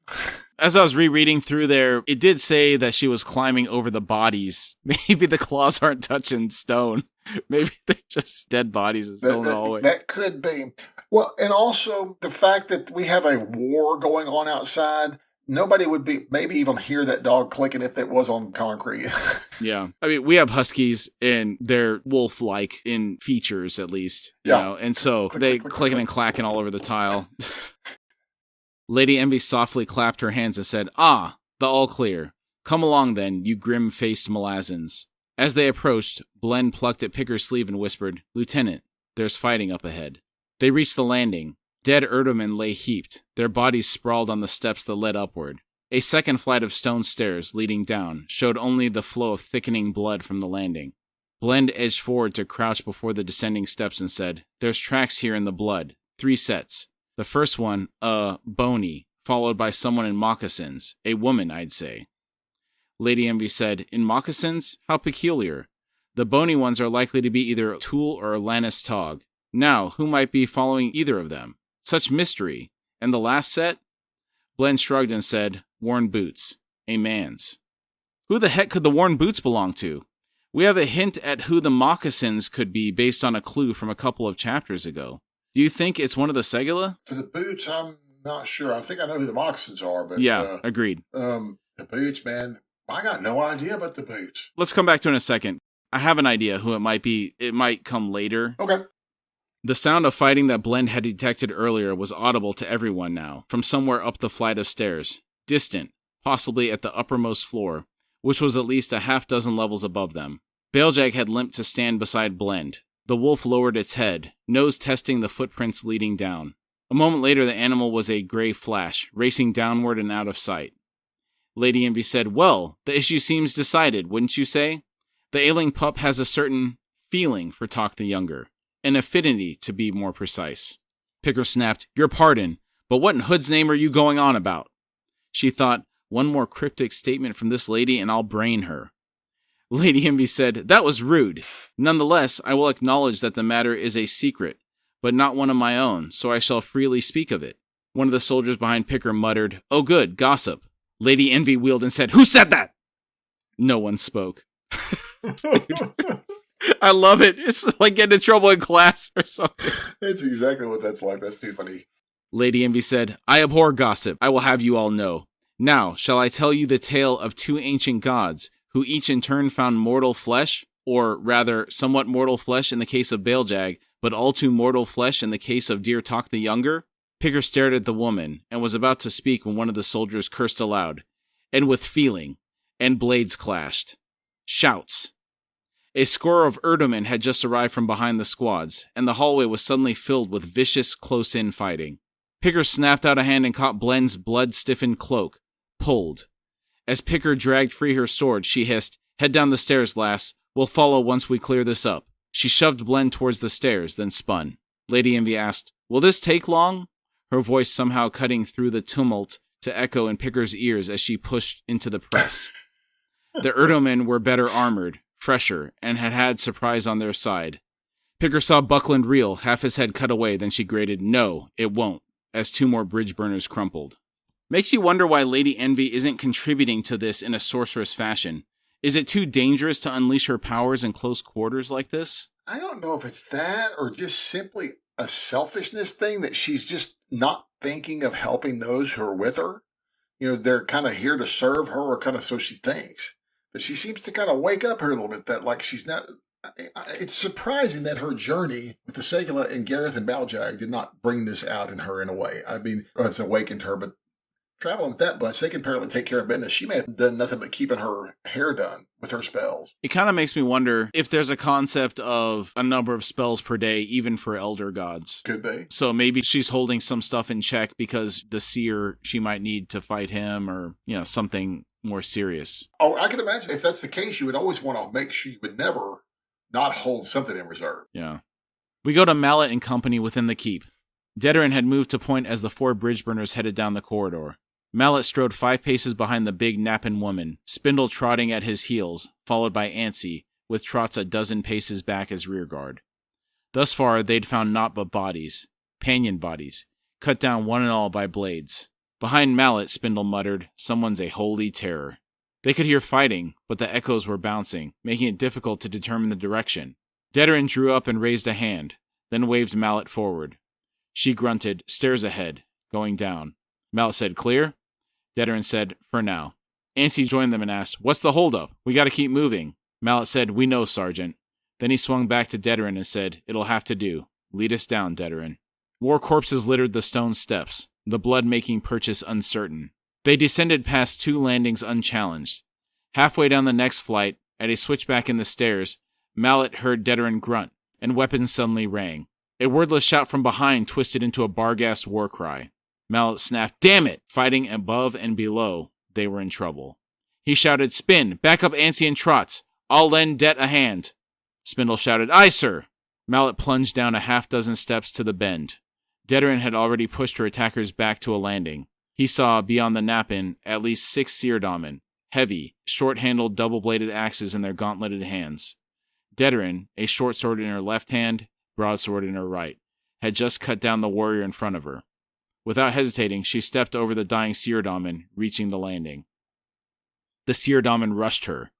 As I was rereading through there, it did say that she was climbing over the bodies. Maybe the claws aren't touching stone. Maybe they're just dead bodies filling the hallway. That could be. Well, and also the fact that we have a war going on outside, nobody would be maybe even hear that dog clicking if it was on concrete. Yeah. I mean, we have huskies and they're wolf-like in features, at least. Yeah. You know? And so they clicking and clacking all over the tile. Lady Envy softly clapped her hands and said, Ah, the all clear. Come along then, you grim-faced Malazans. As they approached, Blend plucked at Picker's sleeve and whispered, Lieutenant, there's fighting up ahead. They reached the landing. Dead Erdomen lay heaped, their bodies sprawled on the steps that led upward. A second flight of stone stairs leading down showed only the flow of thickening blood from the landing. Blend edged forward to crouch before the descending steps and said, There's tracks here in the blood. 3 sets. The first one, bony, followed by someone in moccasins. A woman, I'd say. Lady Envy said, In moccasins? How peculiar. The bony ones are likely to be either Tool or Lannis Tog. Now, who might be following either of them? Such mystery. And the last set? Blend shrugged and said, Worn boots. A man's. Who the heck could the worn boots belong to? We have a hint at who the moccasins could be based on a clue from a couple of chapters ago. Do you think it's one of the Segula? For the boots, I'm not sure. I think I know who the moccasins are, but yeah, agreed. The boots, man, I got no idea about the boots. Let's come back to it in a second. I have an idea who it might be. It might come later. Okay. The sound of fighting that Blend had detected earlier was audible to everyone now, from somewhere up the flight of stairs, distant, possibly at the uppermost floor, which was at least a half dozen levels above them. Baeljag had limped to stand beside Blend. The wolf lowered its head, nose testing the footprints leading down. A moment later, the animal was a gray flash, racing downward and out of sight. Lady Envy said, Well, the issue seems decided, wouldn't you say? The ailing pup has a certain feeling for Tok the Younger. An affinity, to be more precise. Picker snapped, Your pardon, but what in Hood's name are you going on about? She thought, one more cryptic statement from this lady and I'll brain her. Lady Envy said, That was rude. Nonetheless, I will acknowledge that the matter is a secret, but not one of my own, so I shall freely speak of it. One of the soldiers behind Picker muttered, Oh good, gossip. Lady Envy wheeled and said, Who said that? No one spoke. I love it. It's like getting in trouble in class or something. It's exactly what that's like. That's too funny. Lady Envy said, I abhor gossip. I will have you all know. Now, shall I tell you the tale of two ancient gods, who each in turn found mortal flesh, or rather, somewhat mortal flesh in the case of Baeljag, but all too mortal flesh in the case of Dear Talk the Younger? Picker stared at the woman, and was about to speak when one of the soldiers cursed aloud, and with feeling, and blades clashed. Shouts. A score of Erdomen had just arrived from behind the squads, and the hallway was suddenly filled with vicious, close-in fighting. Picker snapped out a hand and caught Blen's blood-stiffened cloak. Pulled. As Picker dragged free her sword, she hissed, Head down the stairs, lass. We'll follow once we clear this up. She shoved Blen towards the stairs, then spun. Lady Envy asked, Will this take long? Her voice somehow cutting through the tumult to echo in Picker's ears as she pushed into the press. The Erdomen were better armored, fresher, and had surprise on their side. Picker saw Buckland reel, half his head cut away, then she grated, No, it won't, as two more bridge burners crumpled. Makes you wonder why Lady Envy isn't contributing to this in a sorceress fashion. Is it too dangerous to unleash her powers in close quarters like this? I don't know if it's that or just simply a selfishness thing that she's just not thinking of helping those who are with her. You know, they're kind of here to serve her, or kind of so she thinks. But she seems to kind of wake up her a little bit that, like, she's not... It's surprising that her journey with the Segula and Gareth and Baljag did not bring this out in her in a way. I mean, it's awakened her, but traveling with that bunch, they can apparently take care of business. She may have done nothing but keeping her hair done with her spells. It kind of makes me wonder if there's a concept of a number of spells per day, even for elder gods. Could be. So maybe she's holding some stuff in check because the seer she might need to fight him, or, something more serious. Oh, I can imagine if that's the case, you would always want to make sure you would never not hold something in reserve. Yeah. We go to Mallet and company within the keep. Deterin had moved to point as the four bridge burners headed down the corridor. Mallet strode 5 paces behind the big napping woman, Spindle trotting at his heels, followed by Antsy, with Trots a dozen paces back as rearguard. Thus far, they'd found naught but bodies, Panion bodies, cut down one and all by blades. Behind Mallet, Spindle muttered, Someone's a holy terror. They could hear fighting, but the echoes were bouncing, making it difficult to determine the direction. Deterin drew up and raised a hand, then waved Mallet forward. She grunted, Stairs ahead, going down. Mallet said, Clear? Deterin said, For now. Antsy joined them and asked, What's the holdup? We gotta keep moving. Mallet said, We know, Sergeant. Then he swung back to Deterin and said, It'll have to do. Lead us down, Deterin. War corpses littered the stone steps, the blood-making purchase uncertain. They descended past 2 landings unchallenged. Halfway down the next flight, at a switchback in the stairs, Mallet heard Deterin grunt, and weapons suddenly rang. A wordless shout from behind twisted into a Barghast war cry. Mallet snapped, Damn it! Fighting above and below, they were in trouble. He shouted, Spin! Back up Antsy and Trots! I'll lend Det a hand! Spindle shouted, Aye, sir! Mallet plunged down a half-dozen steps to the bend. Deterin had already pushed her attackers back to a landing. He saw, beyond the Nappin, at least 6 Seerdamen, heavy, short-handled double-bladed axes in their gauntleted hands. Deterin, a short sword in her left hand, broadsword in her right, had just cut down the warrior in front of her. Without hesitating, she stepped over the dying Seerdamen, reaching the landing. The Seerdamen rushed her.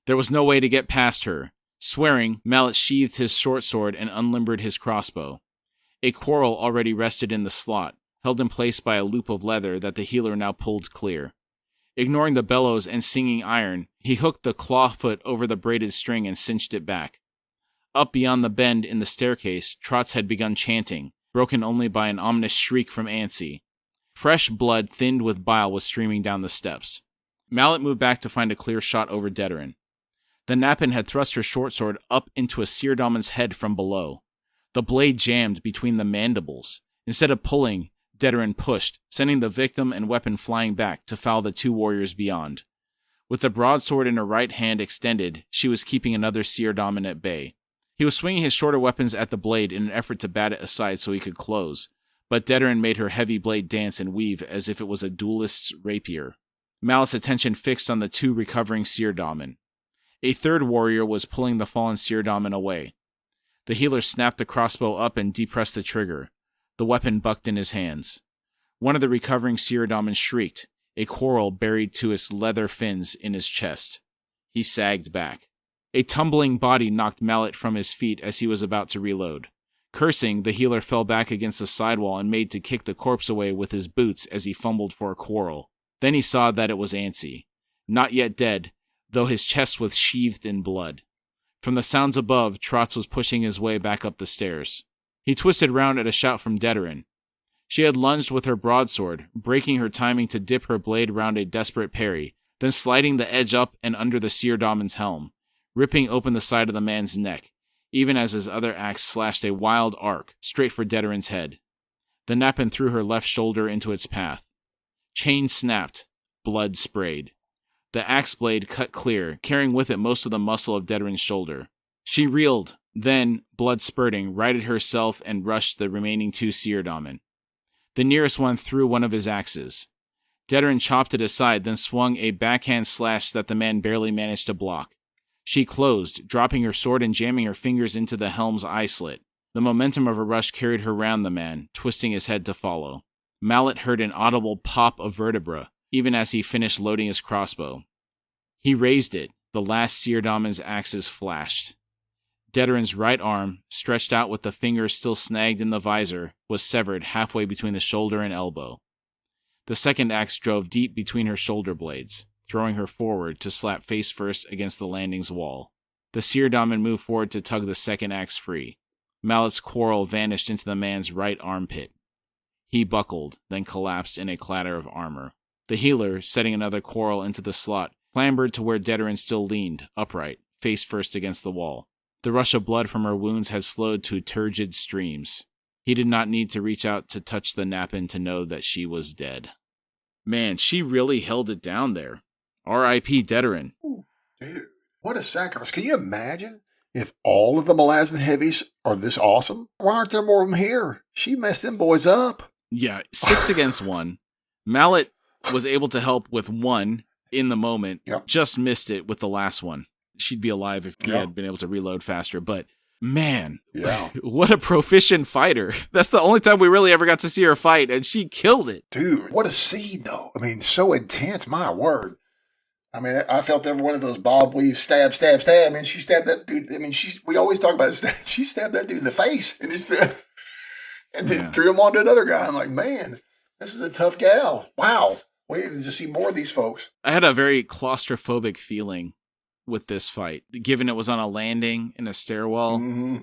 There was no way to get past her. Swearing, Mallet sheathed his short sword and unlimbered his crossbow. A quarrel already rested in the slot, held in place by a loop of leather that the healer now pulled clear. Ignoring the bellows and singing iron, he hooked the claw foot over the braided string and cinched it back. Up beyond the bend in the staircase, Trots had begun chanting, broken only by an ominous shriek from Antsy. Fresh blood thinned with bile was streaming down the steps. Mallet moved back to find a clear shot over Deterin. The Nappin had thrust her short sword up into a Seerdamen's head from below. The blade jammed between the mandibles. Instead of pulling, Deterin pushed, sending the victim and weapon flying back to foul the 2 warriors beyond. With the broadsword in her right hand extended, she was keeping another Seerdamen at bay. He was swinging his shorter weapons at the blade in an effort to bat it aside so he could close, but Deterin made her heavy blade dance and weave as if it was a duelist's rapier. Mallet's attention fixed on the 2 recovering Seerdamen. A 3rd warrior was pulling the fallen Seerdamen away. The healer snapped the crossbow up and depressed the trigger. The weapon bucked in his hands. One of the recovering Seerdamen shrieked, a quarrel buried to his leather fins in his chest. He sagged back. A tumbling body knocked Mallet from his feet as he was about to reload. Cursing, the healer fell back against the sidewall and made to kick the corpse away with his boots as he fumbled for a quarrel. Then he saw that it was Ansi, not yet dead, though his chest was sheathed in blood. From the sounds above, Trotz was pushing his way back up the stairs. He twisted round at a shout from Deterin. She had lunged with her broadsword, breaking her timing to dip her blade round a desperate parry, then sliding the edge up and under the Seer Damon's helm, ripping open the side of the man's neck, even as his other axe slashed a wild arc straight for Deterin's head. The Nappin threw her left shoulder into its path. Chain snapped, blood sprayed. The axe blade cut clear, carrying with it most of the muscle of Deterin's shoulder. She reeled, then, blood spurting, righted herself and rushed the remaining two Seer Damen. The nearest one threw one of his axes. Deterin chopped it aside, then swung a backhand slash that the man barely managed to block. She closed, dropping her sword and jamming her fingers into the helm's eye slit. The momentum of her rush carried her round the man, twisting his head to follow. Mallet heard an audible pop of vertebra, even as he finished loading his crossbow. He raised it. The last Seer Damon's axes flashed. Deterin's right arm, stretched out with the fingers still snagged in the visor, was severed halfway between the shoulder and elbow. The second axe drove deep between her shoulder blades, throwing her forward to slap face first against the landing's wall. The Seer Damen moved forward to tug the second axe free. Mallet's quarrel vanished into the man's right armpit. He buckled, then collapsed in a clatter of armor. The healer, setting another quarrel into the slot, clambered to where Deterin still leaned, upright, face first against the wall. The rush of blood from her wounds had slowed to turgid streams. He did not need to reach out to touch the Nappin to know that she was dead. Man, she really held it down there. R.I.P. Deterin. Ooh, dude, what a sacrifice. Can you imagine if all of the Malazan heavies are this awesome? Why aren't there more of them here? She messed them boys up. Yeah, 6 against 1. Mallet was able to help with one in the moment. Yep. Just missed it with the last one. She'd be alive if he had been able to reload faster. But, man, what a proficient fighter. That's the only time we really ever got to see her fight, and she killed it. Dude, what a scene, though. I mean, so intense, my word. I mean, I felt every one of those bob weave, stab, stab, stab. I mean, she stabbed that dude. I mean, we always talk about it. She stabbed that dude in the face. And it's... and then threw him onto another guy. I'm like, man, this is a tough gal. Wow. Waiting to see more of these folks. I had a very claustrophobic feeling with this fight. Given it was on a landing in a stairwell,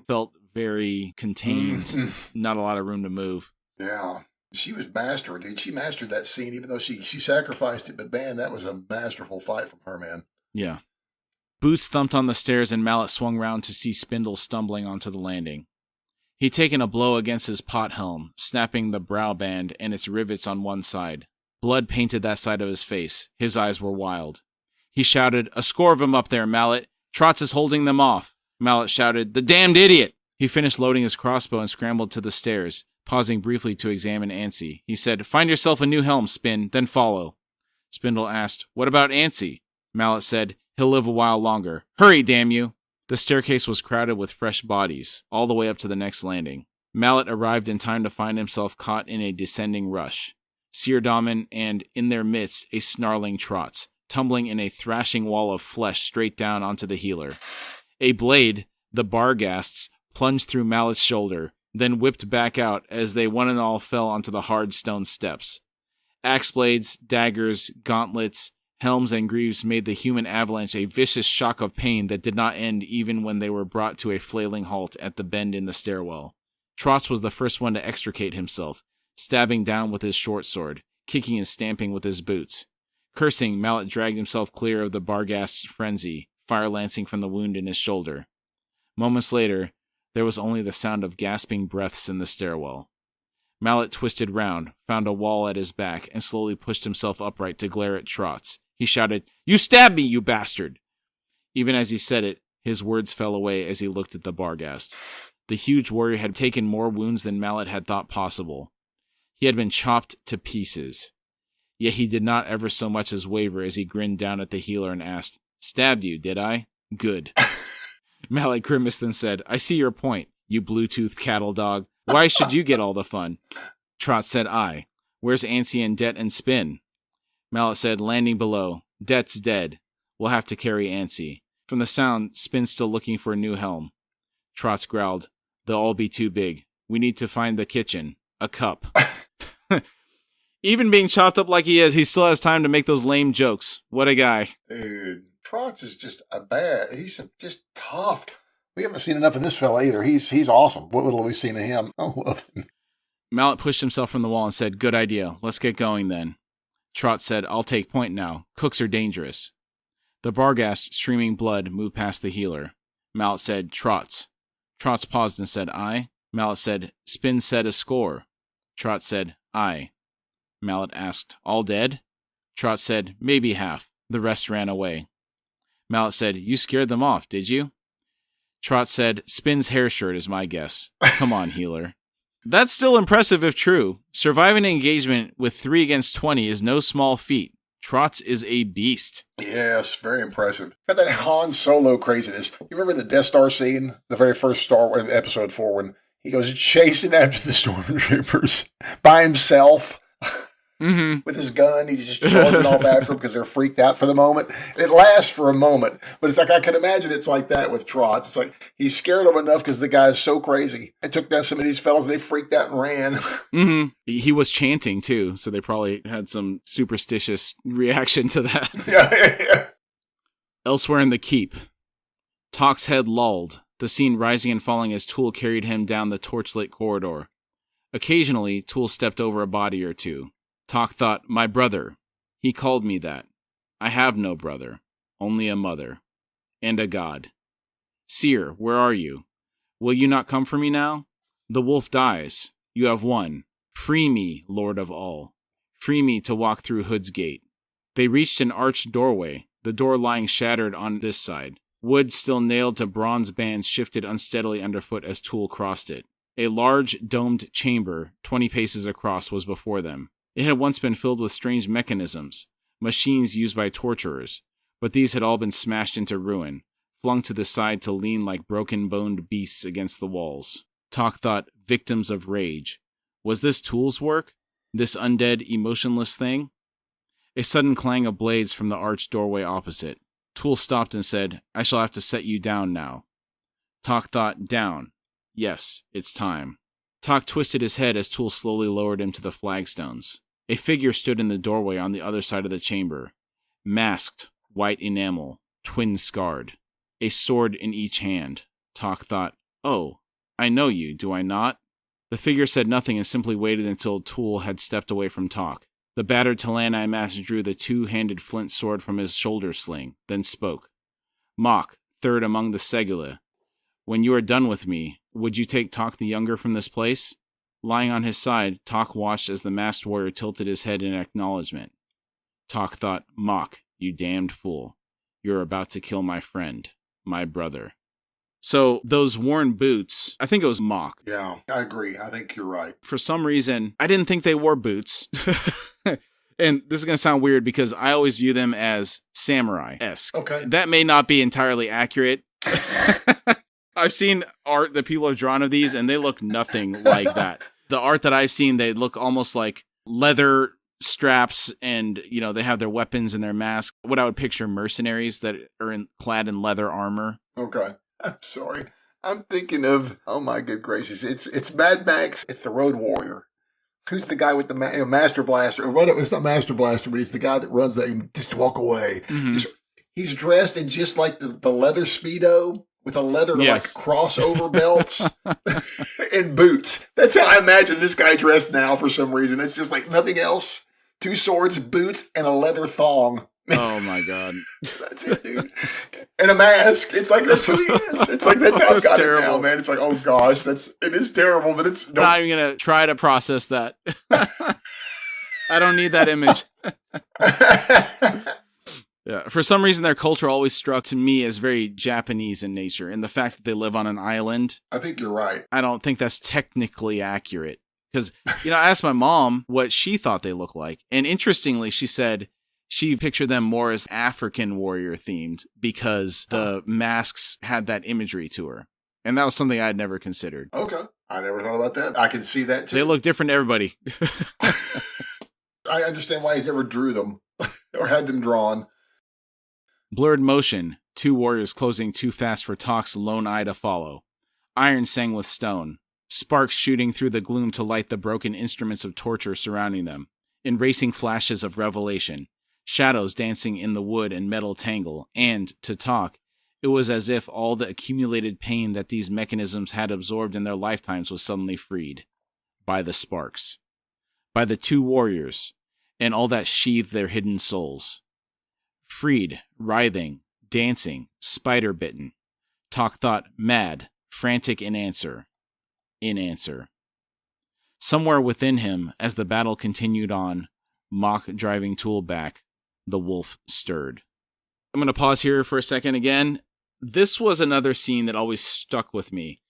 felt very contained, not a lot of room to move. Yeah. She was master, dude. She mastered that scene, even though she sacrificed it. But man, that was a masterful fight from her, man. Yeah. Boots thumped on the stairs and Mallet swung round to see Spindle stumbling onto the landing. He'd taken a blow against his pot helm, snapping the brow band and its rivets on one side. Blood painted that side of his face. His eyes were wild. He shouted, "A score of 'em up there, Mallet. Trotz is holding them off." Mallet shouted, "The damned idiot!" He finished loading his crossbow and scrambled to the stairs, pausing briefly to examine Ansi. He said, "Find yourself a new helm, Spin, then follow." Spindle asked, "What about Ansi?" Mallet said, "He'll live a while longer. Hurry, damn you!" The staircase was crowded with fresh bodies, all the way up to the next landing. Mallet arrived in time to find himself caught in a descending rush. Seer Damen and, in their midst, a snarling Trotz, tumbling in a thrashing wall of flesh straight down onto the healer. A blade, the Barghast's, plunged through Mallet's shoulder, then whipped back out as they one and all fell onto the hard stone steps. Axe blades, daggers, gauntlets, helms and greaves made the human avalanche a vicious shock of pain that did not end even when they were brought to a flailing halt at the bend in the stairwell. Trotz was the first one to extricate himself, stabbing down with his short sword, kicking and stamping with his boots. Cursing, Mallet dragged himself clear of the Barghast's frenzy, fire lancing from the wound in his shoulder. Moments later, there was only the sound of gasping breaths in the stairwell. Mallet twisted round, found a wall at his back, and slowly pushed himself upright to glare at Trotz. He shouted, "You stabbed me, you bastard!" Even as he said it, his words fell away as he looked at the Barghast. The huge warrior had taken more wounds than Mallet had thought possible. He had been chopped to pieces. Yet he did not ever so much as waver as he grinned down at the healer and asked, "Stabbed you, did I? Good." Mallet grimaced and said, "I see your point, you blue-toothed cattle dog. Why should you get all the fun?" Trotz said, "Aye. Where's Ansi and Det and Spin?" Mallet said, "Landing below. Det's dead. We'll have to carry Ansi. From the sound, Spin's still looking for a new helm. Trots growled, "They'll all be too big. We need to find the kitchen. A cup." Even being chopped up like he is, he still has time to make those lame jokes. What a guy. Dude, Trots is just he's just tough. We haven't seen enough of this fella either. He's awesome. What little have we seen of him? I love him. Mallet pushed himself from the wall and said, "Good idea. Let's get going then." Trot said, "I'll take point now. Cooks are dangerous." The Barghast, streaming blood, moved past the healer. Mallet said, "Trots." Trots paused and said, "Aye." Mallet said, "Spin said a score." Trot said, "Aye." Mallet asked, "All dead?" Trot said, "Maybe half. The rest ran away." Mallet said, "You scared them off, did you?" Trot said, "Spin's hair shirt is my guess. Come on, healer." That's still impressive if true. Surviving an engagement with 3 against 20 is no small feat. Trots is a beast. Yes, very impressive. Got that Han Solo craziness. You remember the Death Star scene? The very first Star Wars episode 4 when he goes chasing after the stormtroopers by himself. Mm-hmm. With his gun, he's just charging off after them because they're freaked out for the moment. It lasts for a moment, but it's like I can imagine it's like that with Trots. It's like he's scared them enough because the guy's so crazy. It took down some of these fellas, and they freaked out and ran. Mm-hmm. He was chanting too, so they probably had some superstitious reaction to that. Yeah. Elsewhere in the keep, Talk's head lolled, the scene rising and falling as Tool carried him down the torchlit corridor. Occasionally, Tool stepped over a body or two. Talk thought, "My brother. He called me that. I have no brother, only a mother. And a god. Seer, where are you? Will you not come for me now? The wolf dies. You have won. Free me, Lord of all. Free me to walk through Hood's gate." They reached an arched doorway, the door lying shattered on this side. Wood still nailed to bronze bands shifted unsteadily underfoot as Tool crossed it. A large, domed chamber, 20 paces across, was before them. It had once been filled with strange mechanisms, machines used by torturers, but these had all been smashed into ruin, flung to the side to lean like broken-boned beasts against the walls. Talk thought, victims of rage. Was this Tool's work? This undead, emotionless thing? A sudden clang of blades from the arched doorway opposite. Tool stopped and said, "I shall have to set you down now." Talk thought, down. Yes, it's time. Talk twisted his head as Tool slowly lowered him to the flagstones. A figure stood in the doorway on the other side of the chamber. Masked, white enamel, twin-scarred. A sword in each hand. Talk thought, "Oh, I know you, do I not?" The figure said nothing and simply waited until Tool had stepped away from Talk. The battered Talani master drew the 2-handed flint sword from his shoulder sling, then spoke. "Mok, third among the Segula. When you are done with me, would you take Talk the Younger from this place?" Lying on his side, Talk watched as the masked warrior tilted his head in acknowledgement. Talk thought, "Mok, you damned fool. You're about to kill my friend, my brother." So those worn boots, I think it was Mok. Yeah, I agree. I think you're right. For some reason, I didn't think they wore boots. And this is going to sound weird because I always view them as samurai-esque. Okay. That may not be entirely accurate. I've seen art that people have drawn of these, and they look nothing like that. The art that I've seen, they look almost like leather straps, and they have their weapons and their mask. What I would picture mercenaries that are clad in leather armor. Okay. I'm sorry. I'm thinking of, oh my good gracious, it's Mad Max. It's the Road Warrior. Who's the guy with the Master Blaster? It's not Master Blaster, but he's the guy that runs that and just walk away. Mm-hmm. He's dressed in just like the leather Speedo with a leather like crossover belts and boots. That's how I imagine this guy dressed now for some reason. It's just like nothing else. 2 swords, boots, and a leather thong. Oh my God. That's it, dude. And a mask. It's like that's who he is. It's like that's how I've got it now, man. It's like, oh gosh, it is terrible, but it's I'm not even gonna try to process that. I don't need that image. Yeah. For some reason, their culture always struck to me as very Japanese in nature, and the fact that they live on an island. I think you're right. I don't think that's technically accurate because I asked my mom what she thought they looked like, and interestingly, she said she pictured them more as African warrior themed because the masks had that imagery to her. And that was something I had never considered. Okay. I never thought about that. I can see that too. They look different to everybody. I understand why he never drew them or had them drawn. Blurred motion. 2 warriors closing too fast for Talk's lone eye to follow. Iron sang with stone, sparks shooting through the gloom to light the broken instruments of torture surrounding them, in racing flashes of revelation, shadows dancing in the wood and metal tangle, and, to Talk, it was as if all the accumulated pain that these mechanisms had absorbed in their lifetimes was suddenly freed. By the sparks. By the 2 warriors, and all that sheathed their hidden souls. Freed, writhing, dancing, spider-bitten. Talk thought mad, frantic in answer. In answer. Somewhere within him, as the battle continued on, mock driving tool back, the wolf stirred. I'm going to pause here for a second again. This was another scene that always stuck with me.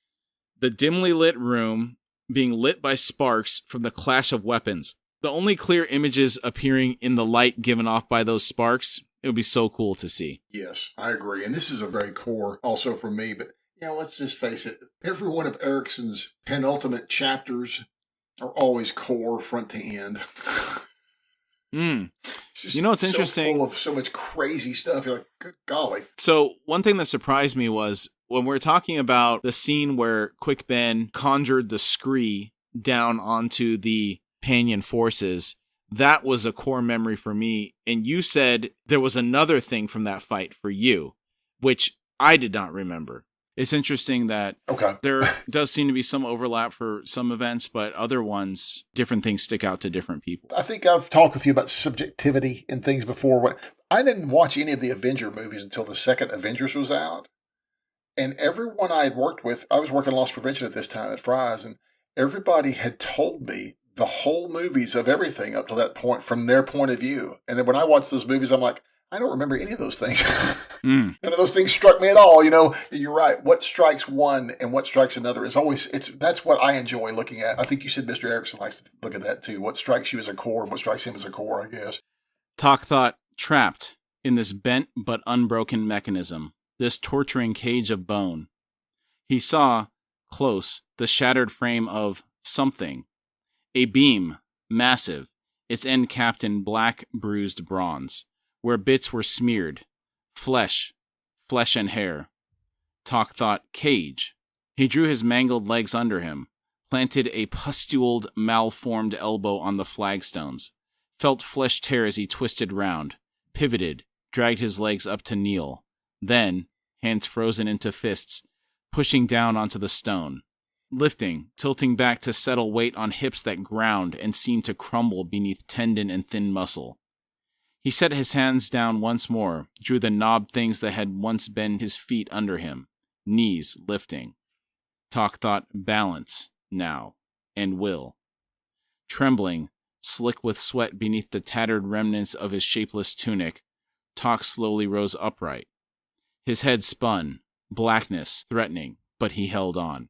The dimly lit room being lit by sparks from the clash of weapons. The only clear images appearing in the light given off by those sparks, it would be so cool to see. Yes, I agree. And this is a very core also for me, but let's just face it. Every one of Erikson's penultimate chapters are always core front to end. It's it's interesting. Full of so much crazy stuff. You're like, good golly. So one thing that surprised me was when we're talking about the scene where Quick Ben conjured the scree down onto the Panion forces, that was a core memory for me. And you said there was another thing from that fight for you, which I did not remember. It's interesting that there does seem to be some overlap for some events, but other ones, different things stick out to different people. I think I've talked with you about subjectivity and things before. I didn't watch any of the Avenger movies until the second Avengers was out. And everyone I had worked with, I was working loss prevention at this time at Fry's, and everybody had told me the whole movies of everything up to that point from their point of view. And then when I watched those movies, I'm like, I don't remember any of those things. None of those things struck me at all. You're right. What strikes one and what strikes another is always, that's what I enjoy looking at. I think you said Mr. Erikson likes to look at that too. What strikes you as a core and what strikes him as a core, I guess. Talk thought, trapped in this bent but unbroken mechanism, this torturing cage of bone. He saw, close, the shattered frame of something. A beam, massive, its end capped in black, bruised bronze, where bits were smeared. Flesh and hair. Talk thought, cage. He drew his mangled legs under him, planted a pustuled, malformed elbow on the flagstones, felt flesh tear as he twisted round, pivoted, dragged his legs up to kneel, then, hands frozen into fists, pushing down onto the stone, lifting, tilting back to settle weight on hips that ground and seemed to crumble beneath tendon and thin muscle. He set his hands down once more, drew the knobbed things that had once been his feet under him, knees lifting. Talk thought balance, now, and will. Trembling, slick with sweat beneath the tattered remnants of his shapeless tunic, Talk slowly rose upright. His head spun, blackness threatening, but he held on.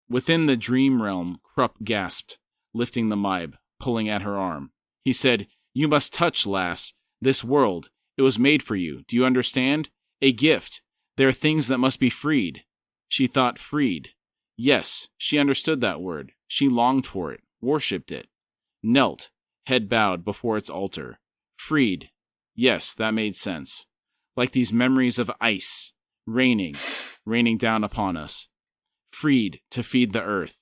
Within the dream realm, Krupp gasped, lifting the Maib, pulling at her arm. He said, "You must touch, lass. This world, it was made for you. Do you understand? A gift. There are things that must be freed." She thought freed. Yes, she understood that word. She longed for it, worshipped it. Knelt, head bowed before its altar. Freed. Yes, that made sense. Like these memories of ice, raining down upon us. Freed to feed the earth.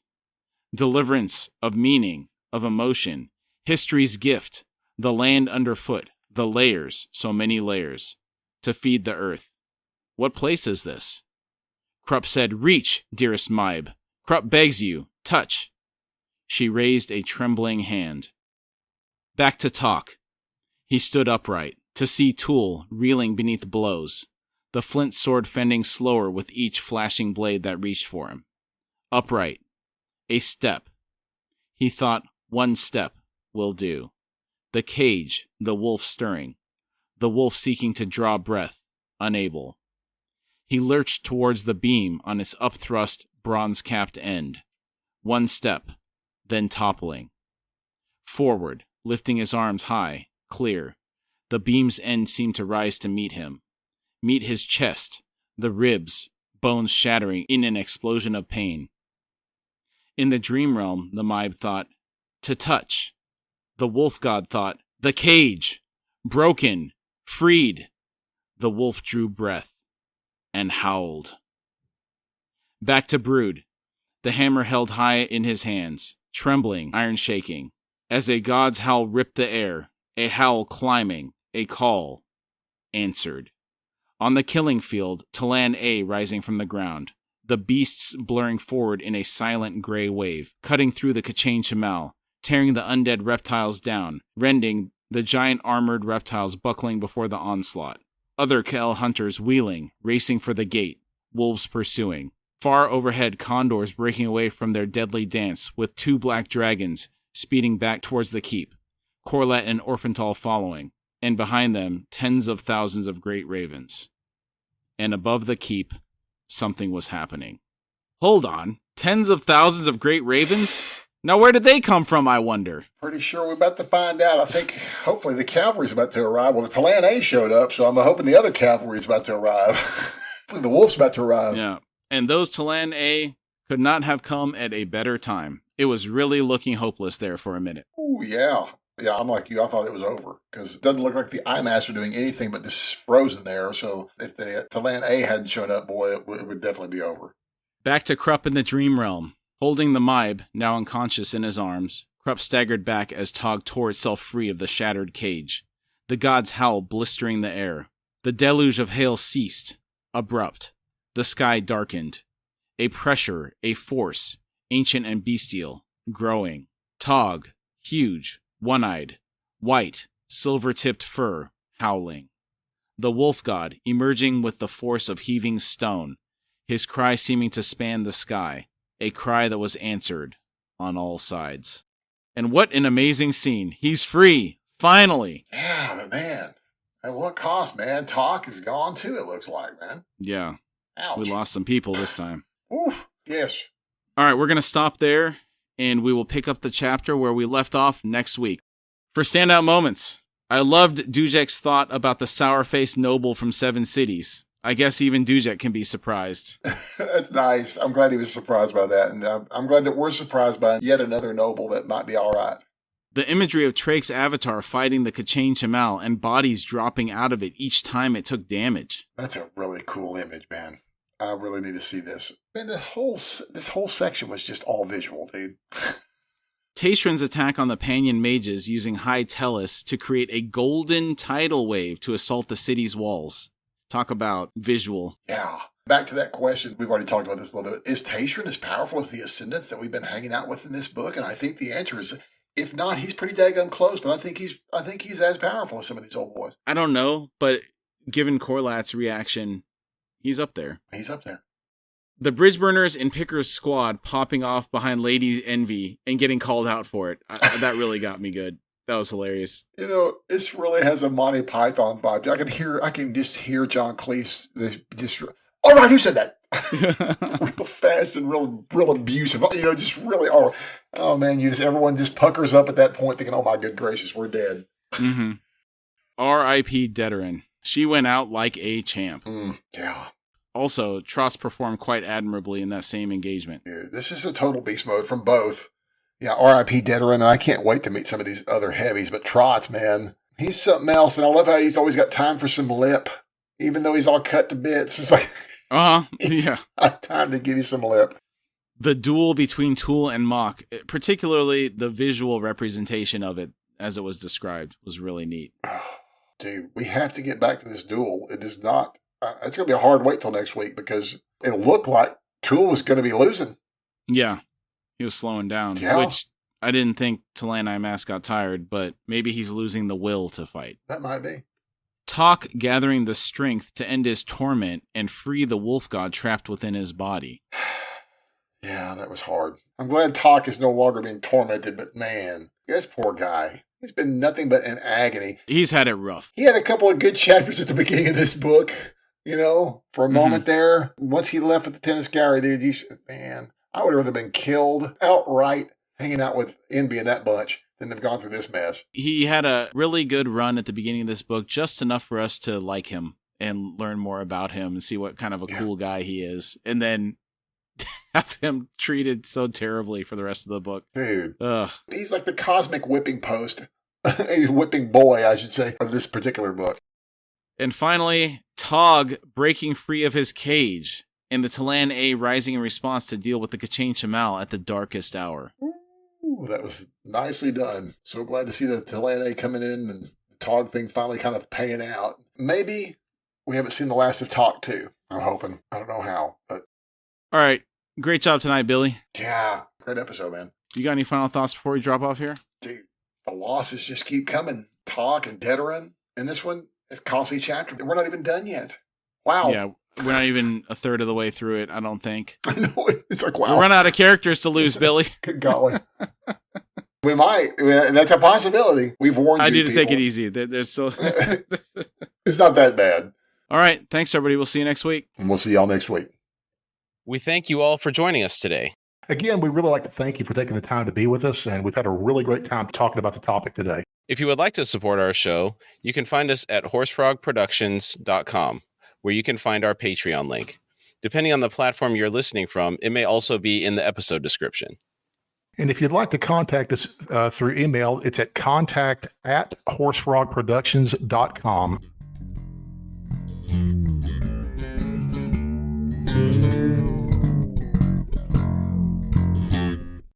Deliverance of meaning, of emotion. History's gift. The land underfoot. The layers, so many layers. To feed the earth. What place is this? Krupp said, "Reach, dearest Maib. Krupp begs you. Touch." She raised a trembling hand. Back to Talk. He stood upright, to see Tool reeling beneath blows, the flint sword fending slower with each flashing blade that reached for him. Upright. A step. He thought, one step will do. The cage, the wolf stirring. The wolf seeking to draw breath, unable. He lurched towards the beam on its upthrust, bronze-capped end. One step, then toppling. Forward, lifting his arms high, clear. The beam's end seemed to rise to meet him. Meet his chest, the ribs, bones shattering in an explosion of pain. In the dream realm, the Maib thought, to touch. The wolf god thought, the cage! Broken! Freed! The wolf drew breath. and howled. Back to Brood, the hammer held high in his hands, trembling, iron shaking, as a god's howl ripped the air, a howl climbing, a call, answered. On the killing field, Talan A rising from the ground, the beasts blurring forward in a silent gray wave, cutting through the Kachin Shamal, tearing the undead reptiles down, rending the giant armored reptiles buckling before the onslaught. Other Kel hunters wheeling, racing for the gate, wolves pursuing. Far overhead, condors breaking away from their deadly dance, with 2 black dragons speeding back towards the keep, Corlet and Orphantal following, and behind them, tens of thousands of great ravens. And above the keep, something was happening. Hold on, tens of thousands of great ravens? Now where did they come from, I wonder? Pretty sure we're about to find out. I think, hopefully, the cavalry's about to arrive. Well, the Talan A showed up, so I'm hoping the other cavalry's about to arrive. Hopefully the wolf's about to arrive. Yeah. And those Talan A could not have come at a better time. It was really looking hopeless there for a minute. Ooh, yeah. Yeah, I'm like you. I thought it was over because it doesn't look like the Eye Master doing anything but just frozen there. So if the Talan A hadn't shown up, boy, it would definitely be over. Back to Krupp in the Dream Realm. Holding the Maib, now unconscious in his arms, Krupp staggered back as Tog tore itself free of the shattered cage. The god's howl blistering the air. The deluge of hail ceased. Abrupt. The sky darkened. A pressure, a force, ancient and bestial, growing. Tog, huge, one-eyed, white, silver-tipped fur, howling. The wolf god emerging with the force of heaving stone, his cry seeming to span the sky, a cry that was answered on all sides. And what an amazing scene. He's free, finally. Yeah, but man, at what cost, man? Talk is gone too, it looks like, man. Yeah. Ouch. We lost some people this time. Oof, yes. All right, we're going to stop there, and we will pick up the chapter where we left off next week. For standout moments, I loved Dujek's thought about the sour-faced noble from Seven Cities. I guess even Dujek can be surprised. That's nice. I'm glad he was surprised by that, and I'm glad that we're surprised by yet another noble that might be all right. The imagery of Trake's avatar fighting the Kachin Shamal and bodies dropping out of it each time it took damage. That's a really cool image, man. I really need to see this. Man, this whole section was just all visual, dude. Tayshran's attack on the Panyan mages using High Tellus to create a golden tidal wave to assault the city's walls. Talk about visual. Yeah. Back to that question, we've already talked about this a little bit. Is Tayshran as powerful as the Ascendants that we've been hanging out with in this book? And I think the answer is, if not, he's pretty daggum close, but I think he's as powerful as some of these old boys. I don't know, but given Corlat's reaction, he's up there. He's up there. The Bridgeburners and Picker's squad popping off behind Lady Envy and getting called out for it. That really got me good. That was hilarious. You know, this really has a Monty Python vibe. I can just hear John Cleese just. All right, who said that? Real fast and real abusive. You know, just really. Oh man, everyone just puckers up at that point, thinking, "Oh my good gracious, we're dead." Mm-hmm. R.I.P. Deteran. She went out like a champ. Yeah. Also, Trots performed quite admirably in that same engagement. Yeah, this is a total beast mode from both. Yeah, R.I.P. Deteran, and I can't wait to meet some of these other heavies, but Trots, man, he's something else, and I love how he's always got time for some lip, even though he's all cut to bits. It's like, yeah. Time to give you some lip. The duel between Tool and Mock, particularly the visual representation of it, as it was described, was really neat. Dude, we have to get back to this duel. It is not... it's going to be a hard wait till next week because it looked like Tool was going to be losing. Yeah, he was slowing down, which I didn't think Talan Imas got tired, but maybe he's losing the will to fight. That might be. Talk gathering the strength to end his torment and free the wolf god trapped within his body. Yeah, that was hard. I'm glad Talk is no longer being tormented, but man, this poor guy. He's been nothing but in agony. He's had it rough. He had a couple of good chapters at the beginning of this book, you know, for a moment there. Once he left with the tennis gallery, dude, man, I would have rather been killed outright hanging out with Envy and that bunch than have gone through this mess. He had a really good run at the beginning of this book, just enough for us to like him and learn more about him and see what kind of a cool guy he is. And then have him treated so terribly for the rest of the book. Dude. Ugh. He's like the cosmic whipping post. Whipping boy, I should say, of this particular book. And finally, Tog breaking free of his cage, and the Talan A rising in response to deal with the Kachin Shamal at the darkest hour. Ooh, that was nicely done. So glad to see the Talan A coming in and the Tog thing finally kind of paying out. Maybe we haven't seen the last of Talk 2. I'm hoping. I don't know how, but... All right. Great job tonight, Billy. Yeah, great episode, man. You got any final thoughts before we drop off here? Dude, the losses just keep coming. Talk and Deteran. And this one is costly chapter. We're not even done yet. Wow. Yeah, we're not even a third of the way through it, I don't think. I know. It's like, wow. We'll run out of characters to lose, Billy. Good golly. We might. That's a possibility. We've warned you. I need to people. take it easy. There's still... It's not that bad. All right. Thanks, everybody. We'll see you next week. And we'll see y'all next week. We thank you all for joining us today. Again, we'd really like to thank you for taking the time to be with us, and we've had a really great time talking about the topic today. If you would like to support our show, you can find us at horsefrogproductions.com, where you can find our Patreon link. Depending on the platform you're listening from, it may also be in the episode description. And if you'd like to contact us through email, it's at contact@horsefrogproductions.com.